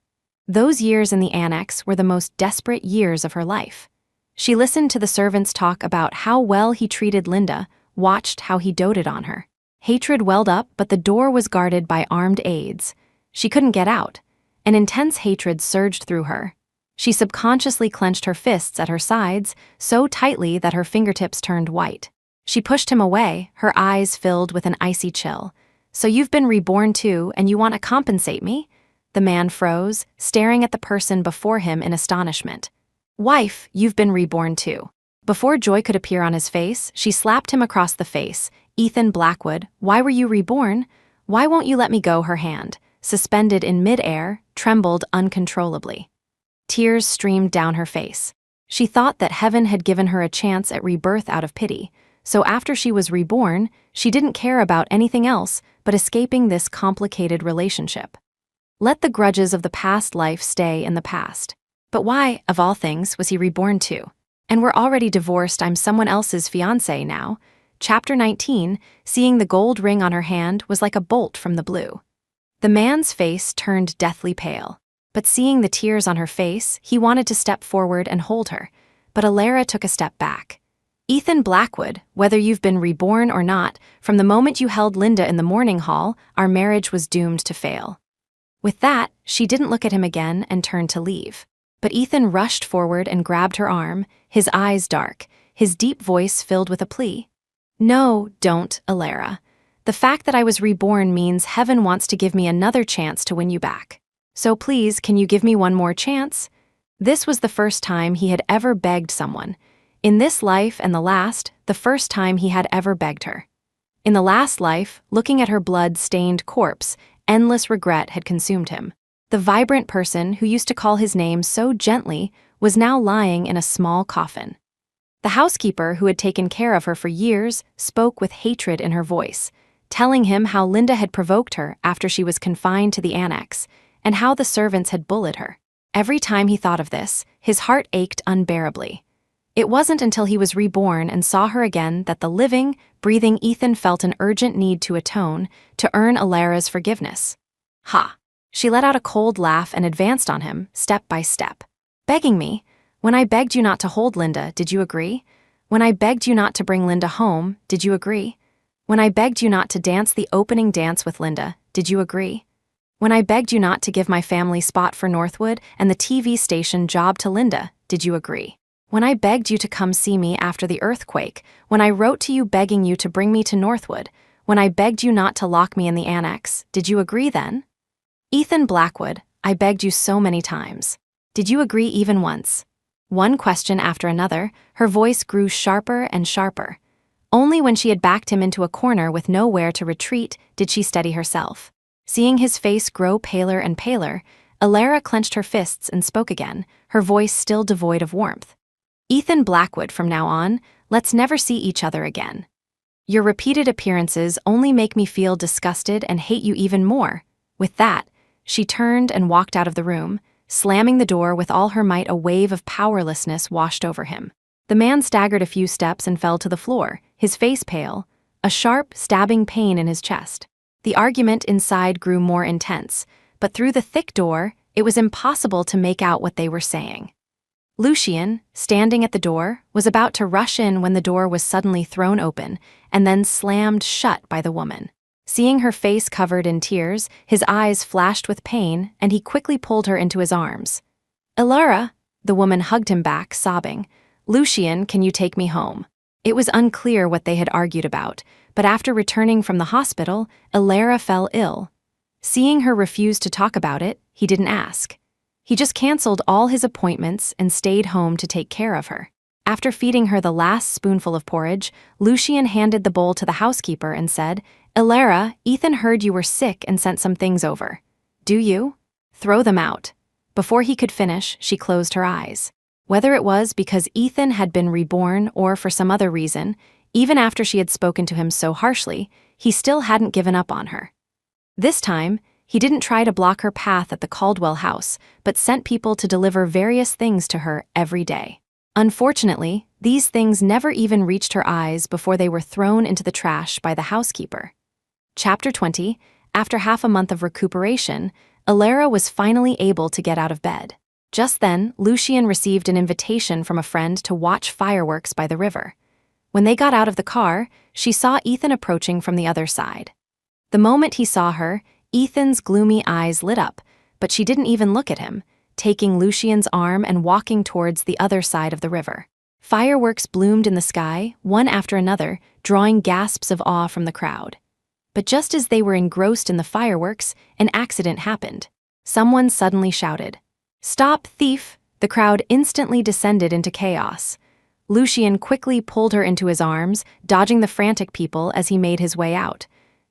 Those years in the annex were the most desperate years of her life. She listened to the servants talk about how well he treated Linda, watched how he doted on her. Hatred welled up, but the door was guarded by armed aides. She couldn't get out. An intense hatred surged through her. She subconsciously clenched her fists at her sides, so tightly that her fingertips turned white. She pushed him away, her eyes filled with an icy chill. "So you've been reborn too, and you want to compensate me?" The man froze, staring at the person before him in astonishment. "Wife, you've been reborn too." Before joy could appear on his face, she slapped him across the face. "Ethan Blackwood, why were you reborn? Why won't you let me go?" Her hand, suspended in mid-air, trembled uncontrollably. Tears streamed down her face. She thought that heaven had given her a chance at rebirth out of pity, so after she was reborn, she didn't care about anything else but escaping this complicated relationship. Let the grudges of the past life stay in the past. But why, of all things, was he reborn too? "And we're already divorced, I'm someone else's fiancée now." Chapter 19, seeing the gold ring on her hand was like a bolt from the blue. The man's face turned deathly pale, but seeing the tears on her face, he wanted to step forward and hold her, but Alara took a step back. "Ethan Blackwood, whether you've been reborn or not, from the moment you held Linda in the morning hall, our marriage was doomed to fail." With that, she didn't look at him again and turned to leave. But Ethan rushed forward and grabbed her arm, his eyes dark, his deep voice filled with a plea. "No, don't, Alara. The fact that I was reborn means heaven wants to give me another chance to win you back. So please, can you give me one more chance?" This was the first time he had ever begged someone. In this life and the last, the first time he had ever begged her. In the last life, looking at her blood-stained corpse, endless regret had consumed him. The vibrant person who used to call his name so gently was now lying in a small coffin. The housekeeper who had taken care of her for years spoke with hatred in her voice, telling him how Linda had provoked her after she was confined to the annex, and how the servants had bullied her. Every time he thought of this, his heart ached unbearably. It wasn't until he was reborn and saw her again that the living, breathing Ethan felt an urgent need to atone, to earn Alara's forgiveness. "Ha!" She let out a cold laugh and advanced on him, step by step. "Begging me? When I begged you not to hold Linda, did you agree? When I begged you not to bring Linda home, did you agree? When I begged you not to dance the opening dance with Linda, did you agree? When I begged you not to give my family spot for Northwood and the TV station job to Linda, did you agree? When I begged you to come see me after the earthquake, when I wrote to you begging you to bring me to Northwood, when I begged you not to lock me in the annex, did you agree then? Ethan Blackwood, I begged you so many times. Did you agree even once?" One question after another, her voice grew sharper and sharper. Only when she had backed him into a corner with nowhere to retreat did she steady herself. Seeing his face grow paler and paler, Alara clenched her fists and spoke again, her voice still devoid of warmth. "Ethan Blackwood, from now on, let's never see each other again. Your repeated appearances only make me feel disgusted and hate you even more." With that, she turned and walked out of the room, slamming the door with all her might. A wave of powerlessness washed over him. The man staggered a few steps and fell to the floor, his face pale, a sharp, stabbing pain in his chest. The argument inside grew more intense, but through the thick door, it was impossible to make out what they were saying. Lucien, standing at the door, was about to rush in when the door was suddenly thrown open and then slammed shut by the woman. Seeing her face covered in tears, his eyes flashed with pain, and he quickly pulled her into his arms. "Alara," the woman hugged him back, sobbing. "Lucien, can you take me home?" It was unclear what they had argued about, but after returning from the hospital, Alara fell ill. Seeing her refuse to talk about it, he didn't ask. He just canceled all his appointments and stayed home to take care of her. After feeding her the last spoonful of porridge, Lucien handed the bowl to the housekeeper and said, "Alara, Ethan heard you were sick and sent some things over. Do you? Throw them out." Before he could finish, she closed her eyes. Whether it was because Ethan had been reborn or for some other reason, even after she had spoken to him so harshly, he still hadn't given up on her. This time, he didn't try to block her path at the Caldwell house, but sent people to deliver various things to her every day. Unfortunately, these things never even reached her eyes before they were thrown into the trash by the housekeeper. Chapter 20, after half a month of recuperation, Alara was finally able to get out of bed. Just then, Lucien received an invitation from a friend to watch fireworks by the river. When they got out of the car, she saw Ethan approaching from the other side. The moment he saw her, Ethan's gloomy eyes lit up, but she didn't even look at him, taking Lucien's arm and walking towards the other side of the river. Fireworks bloomed in the sky, one after another, drawing gasps of awe from the crowd. But just as they were engrossed in the fireworks, an accident happened. Someone suddenly shouted, "Stop, thief!" The crowd instantly descended into chaos. Lucien quickly pulled her into his arms, dodging the frantic people as he made his way out.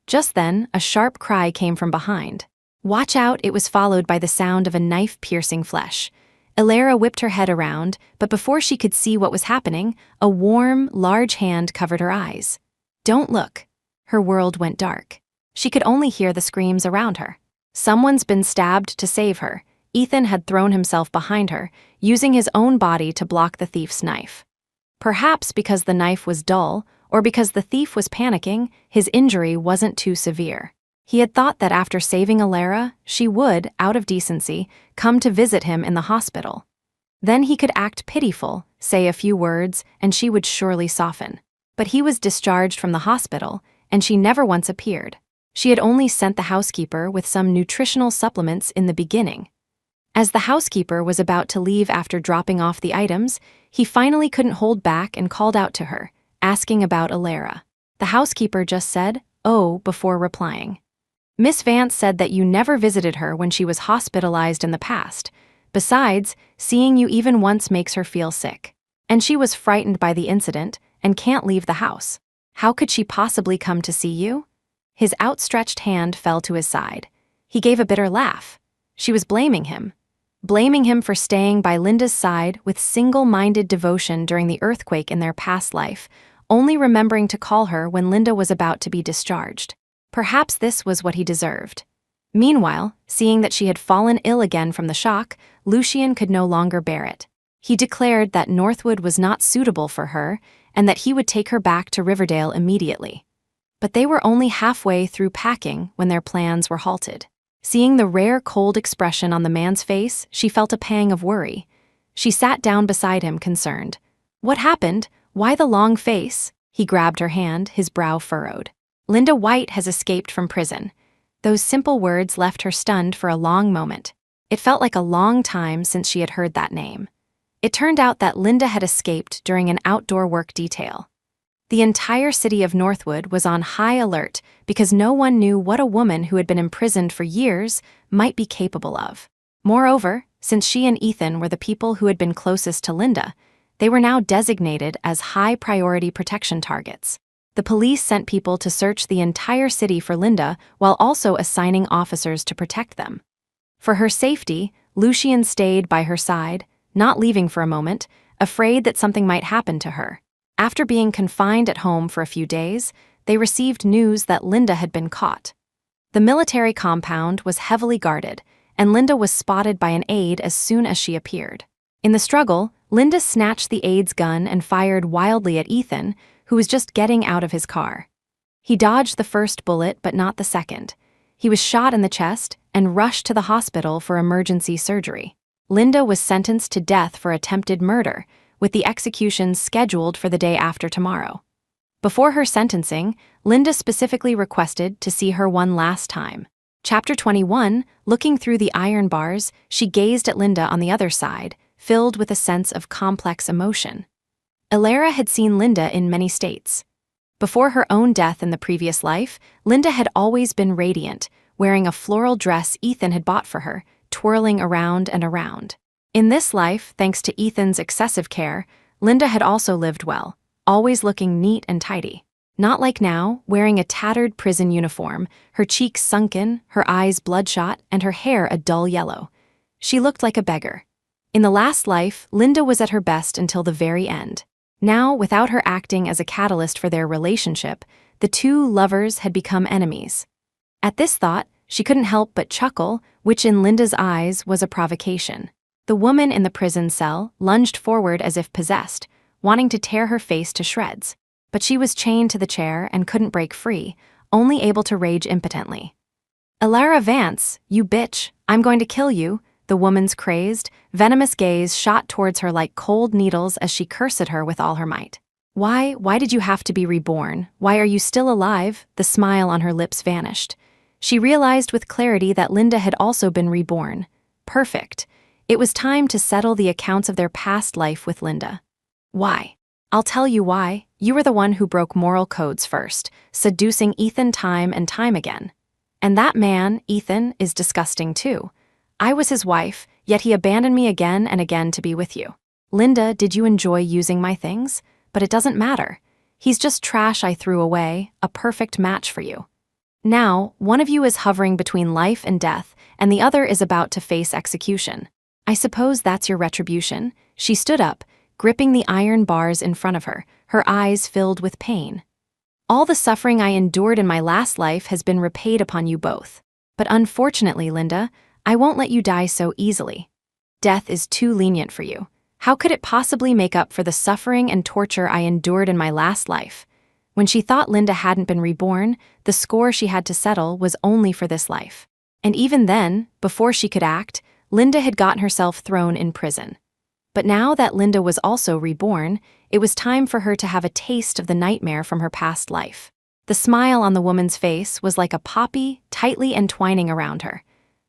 Just then, a sharp cry came from behind. "Watch out!" It was followed by the sound of a knife piercing flesh. Elara whipped her head around, but before she could see what was happening, a warm, large hand covered her eyes. "Don't look." Her world went dark. She could only hear the screams around her. Someone's been stabbed to save her. Ethan had thrown himself behind her, using his own body to block the thief's knife. Perhaps because the knife was dull, or because the thief was panicking, his injury wasn't too severe. He had thought that after saving Elara, she would, out of decency, come to visit him in the hospital. Then he could act pitiful, say a few words, and she would surely soften. But he was discharged from the hospital, and she never once appeared. She had only sent the housekeeper with some nutritional supplements in the beginning. As the housekeeper was about to leave after dropping off the items, he finally couldn't hold back and called out to her, asking about Elara. The housekeeper just said, "Oh," before replying. "Miss Vance said that you never visited her when she was hospitalized in the past. Besides, seeing you even once makes her feel sick. And she was frightened by the incident and can't leave the house. How could she possibly come to see you?" His outstretched hand fell to his side. He gave a bitter laugh. She was blaming him for staying by Linda's side with single-minded devotion during the earthquake in their past life, only remembering to call her when Linda was about to be discharged. Perhaps this was what he deserved. Meanwhile, seeing that she had fallen ill again from the shock, Lucien could no longer bear it. He declared that Northwood was not suitable for her and that he would take her back to Riverdale immediately. But they were only halfway through packing when their plans were halted. Seeing the rare cold expression on the man's face, she felt a pang of worry. She sat down beside him, concerned. "What happened? Why the long face?" He grabbed her hand, his brow furrowed. "Linda White has escaped from prison." Those simple words left her stunned for a long moment. It felt like a long time since she had heard that name. It turned out that Linda had escaped during an outdoor work detail. The entire city of Northwood was on high alert because no one knew what a woman who had been imprisoned for years might be capable of. Moreover, since she and Ethan were the people who had been closest to Linda, they were now designated as high-priority protection targets. The police sent people to search the entire city for Linda while also assigning officers to protect them. For her safety, Lucien stayed by her side, not leaving for a moment, afraid that something might happen to her. After being confined at home for a few days, they received news that Linda had been caught. The military compound was heavily guarded, and Linda was spotted by an aide as soon as she appeared. In the struggle, Linda snatched the aide's gun and fired wildly at Ethan, who was just getting out of his car. He dodged the first bullet but not the second. He was shot in the chest and rushed to the hospital for emergency surgery. Linda was sentenced to death for attempted murder, with the execution scheduled for the day after tomorrow. Before her sentencing, Linda specifically requested to see her one last time. Chapter 21, looking through the iron bars, she gazed at Linda on the other side, filled with a sense of complex emotion. Elara had seen Linda in many states. Before her own death in the previous life, Linda had always been radiant, wearing a floral dress Ethan had bought for her, twirling around and around. In this life, thanks to Ethan's excessive care, Linda had also lived well, always looking neat and tidy. Not like now, wearing a tattered prison uniform, her cheeks sunken, her eyes bloodshot, and her hair a dull yellow. She looked like a beggar. In the last life, Linda was at her best until the very end. Now, without her acting as a catalyst for their relationship, the two lovers had become enemies. At this thought, she couldn't help but chuckle, which in Linda's eyes was a provocation. The woman in the prison cell lunged forward as if possessed, wanting to tear her face to shreds. But she was chained to the chair and couldn't break free, only able to rage impotently. "Elara Vance, you bitch, I'm going to kill you." The woman's crazed, venomous gaze shot towards her like cold needles as she cursed at her with all her might. Why did you have to be reborn? Why are you still alive?" The smile on her lips vanished. She realized with clarity that Linda had also been reborn. Perfect. It was time to settle the accounts of their past life with Linda. "Why? I'll tell you why. You were the one who broke moral codes first, seducing Ethan time and time again. And that man, Ethan, is disgusting too. I was his wife, yet he abandoned me again and again to be with you. Linda, did you enjoy using my things? But it doesn't matter. He's just trash I threw away, a perfect match for you. Now, one of you is hovering between life and death, and the other is about to face execution. I suppose that's your retribution. She stood up, gripping the iron bars in front of her, her eyes filled with pain. All the suffering I endured in my last life has been repaid upon you both. But unfortunately, Linda, I won't let you die so easily. Death is too lenient for you. How could it possibly make up for the suffering and torture I endured in my last life? When she thought Linda hadn't been reborn, the score she had to settle was only for this life. And even then, before she could act, Linda had gotten herself thrown in prison. But now that Linda was also reborn, it was time for her to have a taste of the nightmare from her past life. The smile on the woman's face was like a poppy, tightly entwining around her.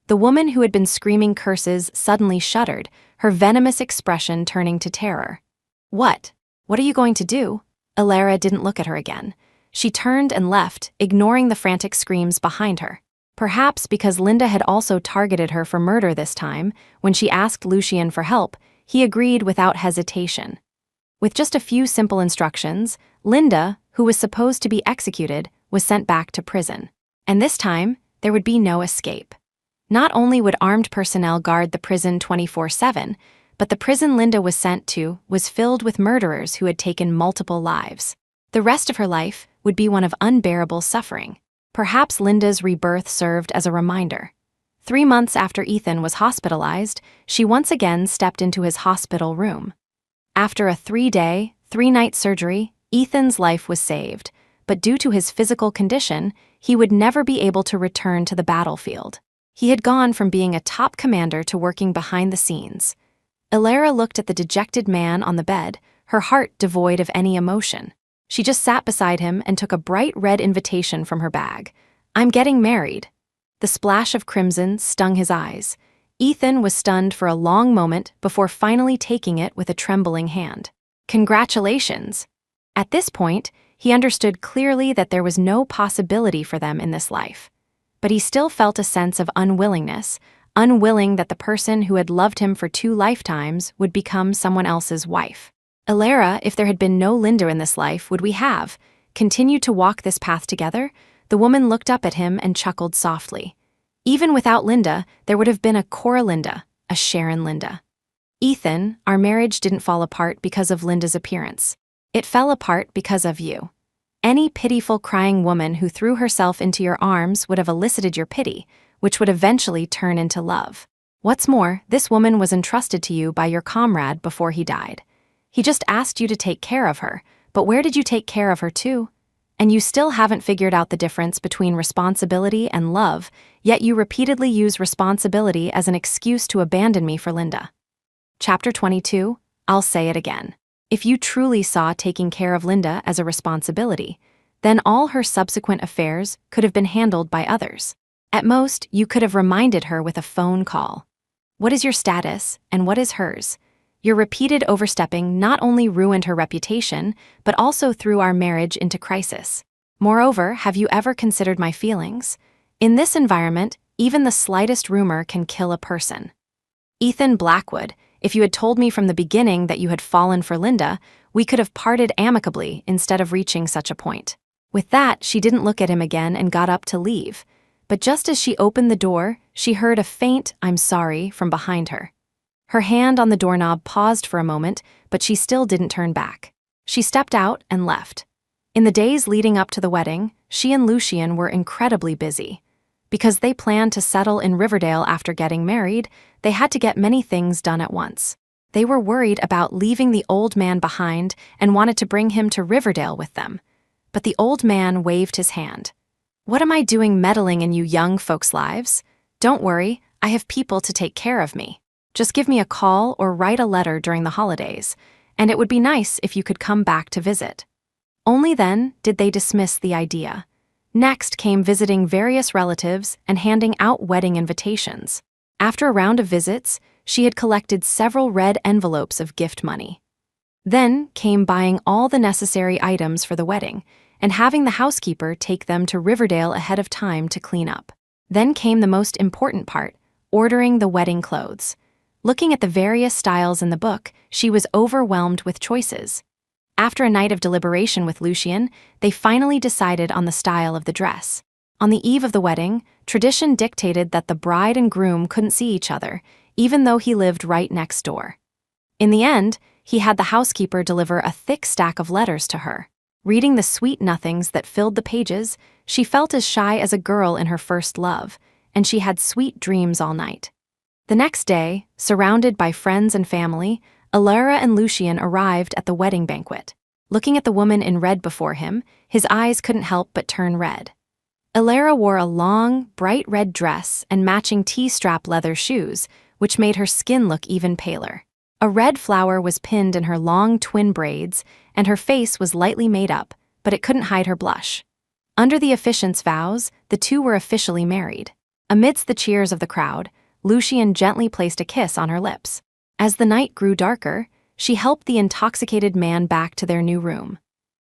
The woman who had been screaming curses suddenly shuddered, her venomous expression turning to terror. What? What are you going to do? Alara didn't look at her again. She turned and left, ignoring the frantic screams behind her. Perhaps because Linda had also targeted her for murder this time, when she asked Lucien for help, he agreed without hesitation. With just a few simple instructions, Linda, who was supposed to be executed, was sent back to prison. And this time, there would be no escape. Not only would armed personnel guard the prison 24/7, but the prison Linda was sent to was filled with murderers who had taken multiple lives. The rest of her life would be one of unbearable suffering. Perhaps Linda's rebirth served as a reminder. 3 months after Ethan was hospitalized, she once again stepped into his hospital room. After a 3-day, 3-night surgery, Ethan's life was saved, but due to his physical condition, he would never be able to return to the battlefield. He had gone from being a top commander to working behind the scenes. Alara looked at the dejected man on the bed, her heart devoid of any emotion. She just sat beside him and took a bright red invitation from her bag. "I'm getting married." The splash of crimson stung his eyes. Ethan was stunned for a long moment before finally taking it with a trembling hand. "Congratulations." At this point, he understood clearly that there was no possibility for them in this life. But he still felt a sense of unwillingness, unwilling that the person who had loved him for 2 lifetimes would become someone else's wife. "Alara, if there had been no Linda in this life, would we have continued to walk this path together?" The woman looked up at him and chuckled softly. "Even without Linda, there would have been a Cora Linda, a Sharon Linda. Ethan, our marriage didn't fall apart because of Linda's appearance. It fell apart because of you. Any pitiful crying woman who threw herself into your arms would have elicited your pity, which would eventually turn into love. What's more, this woman was entrusted to you by your comrade before he died. He just asked you to take care of her, but where did you take care of her to? And you still haven't figured out the difference between responsibility and love, yet you repeatedly use responsibility as an excuse to abandon me for Linda." Chapter 22, I'll say it again. If you truly saw taking care of Linda as a responsibility, then all her subsequent affairs could have been handled by others. At most, you could have reminded her with a phone call. What is your status, and what is hers? Your repeated overstepping not only ruined her reputation, but also threw our marriage into crisis. Moreover, have you ever considered my feelings? In this environment, even the slightest rumor can kill a person. Ethan Blackwood, if you had told me from the beginning that you had fallen for Linda, we could have parted amicably instead of reaching such a point. With that, she didn't look at him again and got up to leave. But just as she opened the door, she heard a faint "I'm sorry" from behind her. Her hand on the doorknob paused for a moment, but she still didn't turn back. She stepped out and left. In the days leading up to the wedding, she and Lucien were incredibly busy. Because they planned to settle in Riverdale after getting married, they had to get many things done at once. They were worried about leaving the old man behind and wanted to bring him to Riverdale with them. But the old man waved his hand. "What am I doing meddling in you young folks' lives? Don't worry, I have people to take care of me. Just give me a call or write a letter during the holidays, and it would be nice if you could come back to visit." Only then did they dismiss the idea. Next came visiting various relatives and handing out wedding invitations. After a round of visits, she had collected several red envelopes of gift money. Then came buying all the necessary items for the wedding and having the housekeeper take them to Riverdale ahead of time to clean up. Then came the most important part, ordering the wedding clothes. Looking at the various styles in the book, she was overwhelmed with choices. After a night of deliberation with Lucien, they finally decided on the style of the dress. On the eve of the wedding, tradition dictated that the bride and groom couldn't see each other, even though he lived right next door. In the end, he had the housekeeper deliver a thick stack of letters to her. Reading the sweet nothings that filled the pages, she felt as shy as a girl in her first love, and she had sweet dreams all night. The next day, surrounded by friends and family, Alara and Lucien arrived at the wedding banquet. Looking at the woman in red before him, his eyes couldn't help but turn red. Alara wore a long, bright red dress and matching T-strap leather shoes, which made her skin look even paler. A red flower was pinned in her long twin braids, and her face was lightly made up, but it couldn't hide her blush. Under the officiant's vows, the two were officially married. Amidst the cheers of the crowd, Lucien gently placed a kiss on her lips. As the night grew darker, she helped the intoxicated man back to their new room.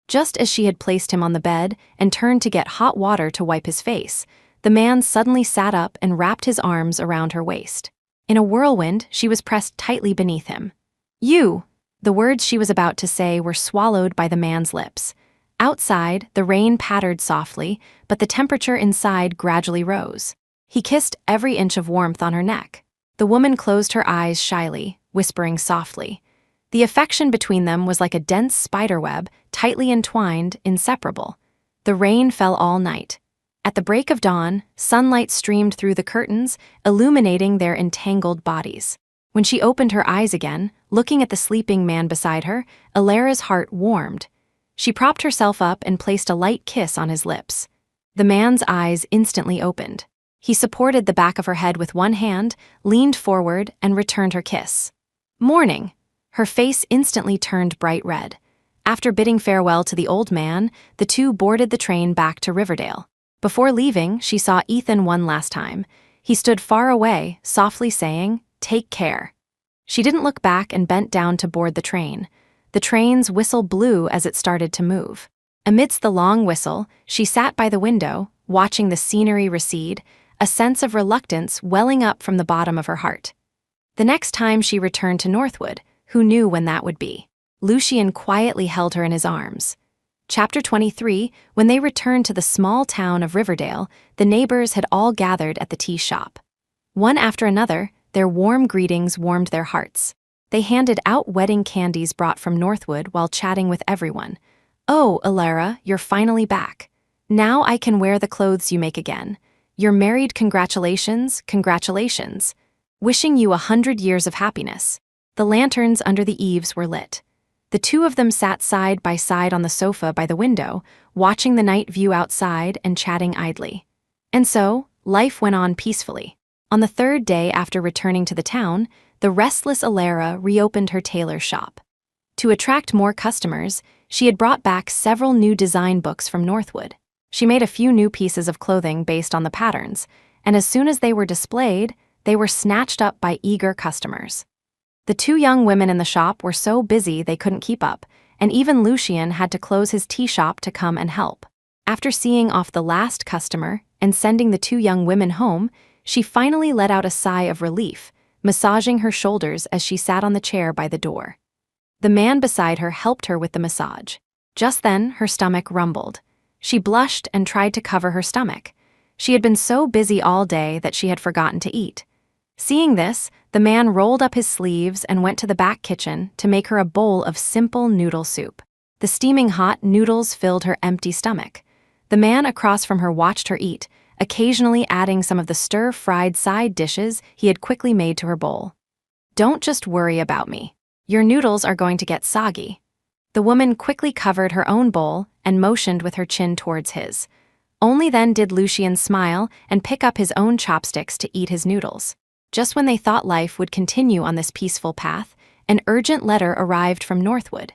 Just as she had placed him on the bed and turned to get hot water to wipe his face, the man suddenly sat up and wrapped his arms around her waist. In a whirlwind, she was pressed tightly beneath him. "You!" The words she was about to say were swallowed by the man's lips. Outside, the rain pattered softly, but the temperature inside gradually rose. He kissed every inch of warmth on her neck. The woman closed her eyes shyly, whispering softly. The affection between them was like a dense spiderweb, tightly entwined, inseparable. The rain fell all night. At the break of dawn, sunlight streamed through the curtains, illuminating their entangled bodies. When she opened her eyes again, looking at the sleeping man beside her, Alara's heart warmed. She propped herself up and placed a light kiss on his lips. The man's eyes instantly opened. He supported the back of her head with one hand, leaned forward, and returned her kiss. "Morning!" Her face instantly turned bright red. After bidding farewell to the old man, the two boarded the train back to Riverdale. Before leaving, she saw Ethan one last time. He stood far away, softly saying, "Take care." She didn't look back and bent down to board the train. The train's whistle blew as it started to move. Amidst the long whistle, she sat by the window, watching the scenery recede, a sense of reluctance welling up from the bottom of her heart. The next time she returned to Northwood, who knew when that would be? Lucien quietly held her in his arms. Chapter 23, when they returned to the small town of Riverdale, the neighbors had all gathered at the tea shop. One after another, their warm greetings warmed their hearts. They handed out wedding candies brought from Northwood while chatting with everyone. "Oh, Alara, you're finally back. Now I can wear the clothes you make again. You're married, congratulations, congratulations. Wishing you 100 years of happiness." The lanterns under the eaves were lit. The two of them sat side by side on the sofa by the window, watching the night view outside and chatting idly. And so, life went on peacefully. On the third day after returning to the town, the restless Alara reopened her tailor shop. To attract more customers, she had brought back several new design books from Northwood. She made a few new pieces of clothing based on the patterns, and as soon as they were displayed, they were snatched up by eager customers. The two young women in the shop were so busy they couldn't keep up, and even Lucien had to close his tea shop to come and help. After seeing off the last customer and sending the two young women home, she finally let out a sigh of relief, massaging her shoulders as she sat on the chair by the door. The man beside her helped her with the massage. Just then, her stomach rumbled. She blushed and tried to cover her stomach. She had been so busy all day that she had forgotten to eat. Seeing this, the man rolled up his sleeves and went to the back kitchen to make her a bowl of simple noodle soup. The steaming hot noodles filled her empty stomach. The man across from her watched her eat, occasionally adding some of the stir-fried side dishes he had quickly made to her bowl. "Don't just worry about me. Your noodles are going to get soggy." The woman quickly covered her own bowl and motioned with her chin towards his. Only then did Lucien smile and pick up his own chopsticks to eat his noodles. Just when they thought life would continue on this peaceful path, an urgent letter arrived from Northwood.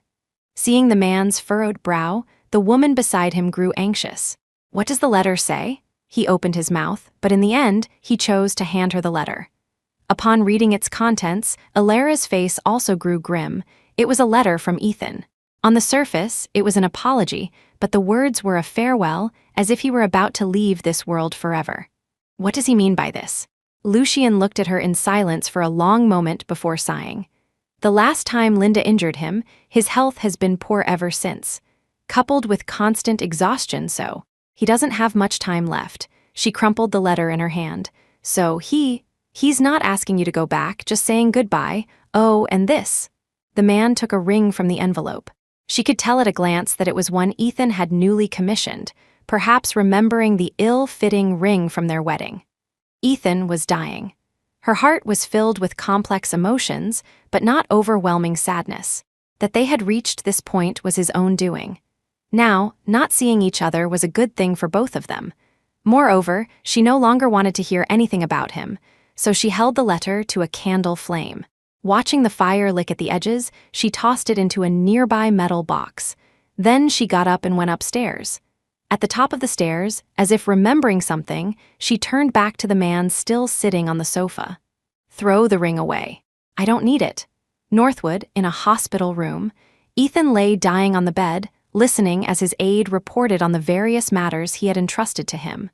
Seeing the man's furrowed brow, the woman beside him grew anxious. "What does the letter say?" He opened his mouth, but in the end, he chose to hand her the letter. Upon reading its contents, Alara's face also grew grim. It was a letter from Ethan. On the surface, it was an apology, but the words were a farewell, as if he were about to leave this world forever. What does he mean by this? Lucien looked at her in silence for a long moment before sighing. The last time Linda injured him, his health has been poor ever since, coupled with constant exhaustion, so he doesn't have much time left. She crumpled the letter in her hand. So he's not asking you to go back, just saying goodbye. Oh, and this. The man took a ring from the envelope. She could tell at a glance that it was one Ethan had newly commissioned, perhaps remembering the ill-fitting ring from their wedding. Ethan was dying. Her heart was filled with complex emotions, but not overwhelming sadness. That they had reached this point was his own doing. Now, not seeing each other was a good thing for both of them. Moreover, she no longer wanted to hear anything about him, so she held the letter to a candle flame. Watching the fire lick at the edges, she tossed it into a nearby metal box. Then she got up and went upstairs. At the top of the stairs, as if remembering something, she turned back to the man still sitting on the sofa. Throw the ring away. I don't need it. Northwood, in a hospital room, Ethan lay dying on the bed, listening as his aide reported on the various matters he had entrusted to him.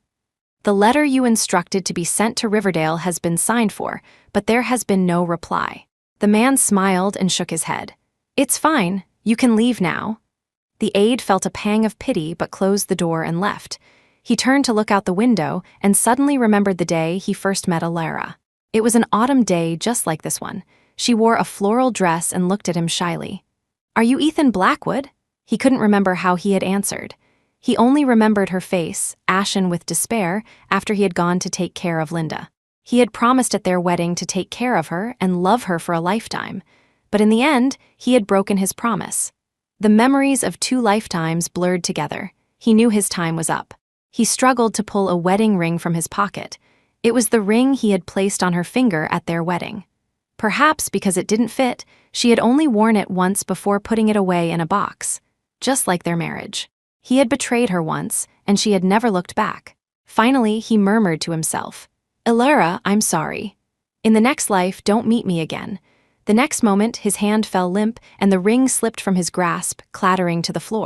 The letter you instructed to be sent to Riverdale has been signed for, but there has been no reply. The man smiled and shook his head. It's fine, you can leave now. The aide felt a pang of pity but closed the door and left. He turned to look out the window and suddenly remembered the day he first met Alara. It was an autumn day just like this one. She wore a floral dress and looked at him shyly. Are you Ethan Blackwood? He couldn't remember how he had answered. He only remembered her face, ashen with despair, after he had gone to take care of Linda. He had promised at their wedding to take care of her and love her for a lifetime, but in the end, he had broken his promise. The memories of 2 lifetimes blurred together. He knew his time was up. He struggled to pull a wedding ring from his pocket. It was the ring he had placed on her finger at their wedding. Perhaps because it didn't fit, she had only worn it once before putting it away in a box, just like their marriage. He had betrayed her once, and she had never looked back. Finally, he murmured to himself, Alara, I'm sorry. In the next life, don't meet me again. The next moment, his hand fell limp, and the ring slipped from his grasp, clattering to the floor.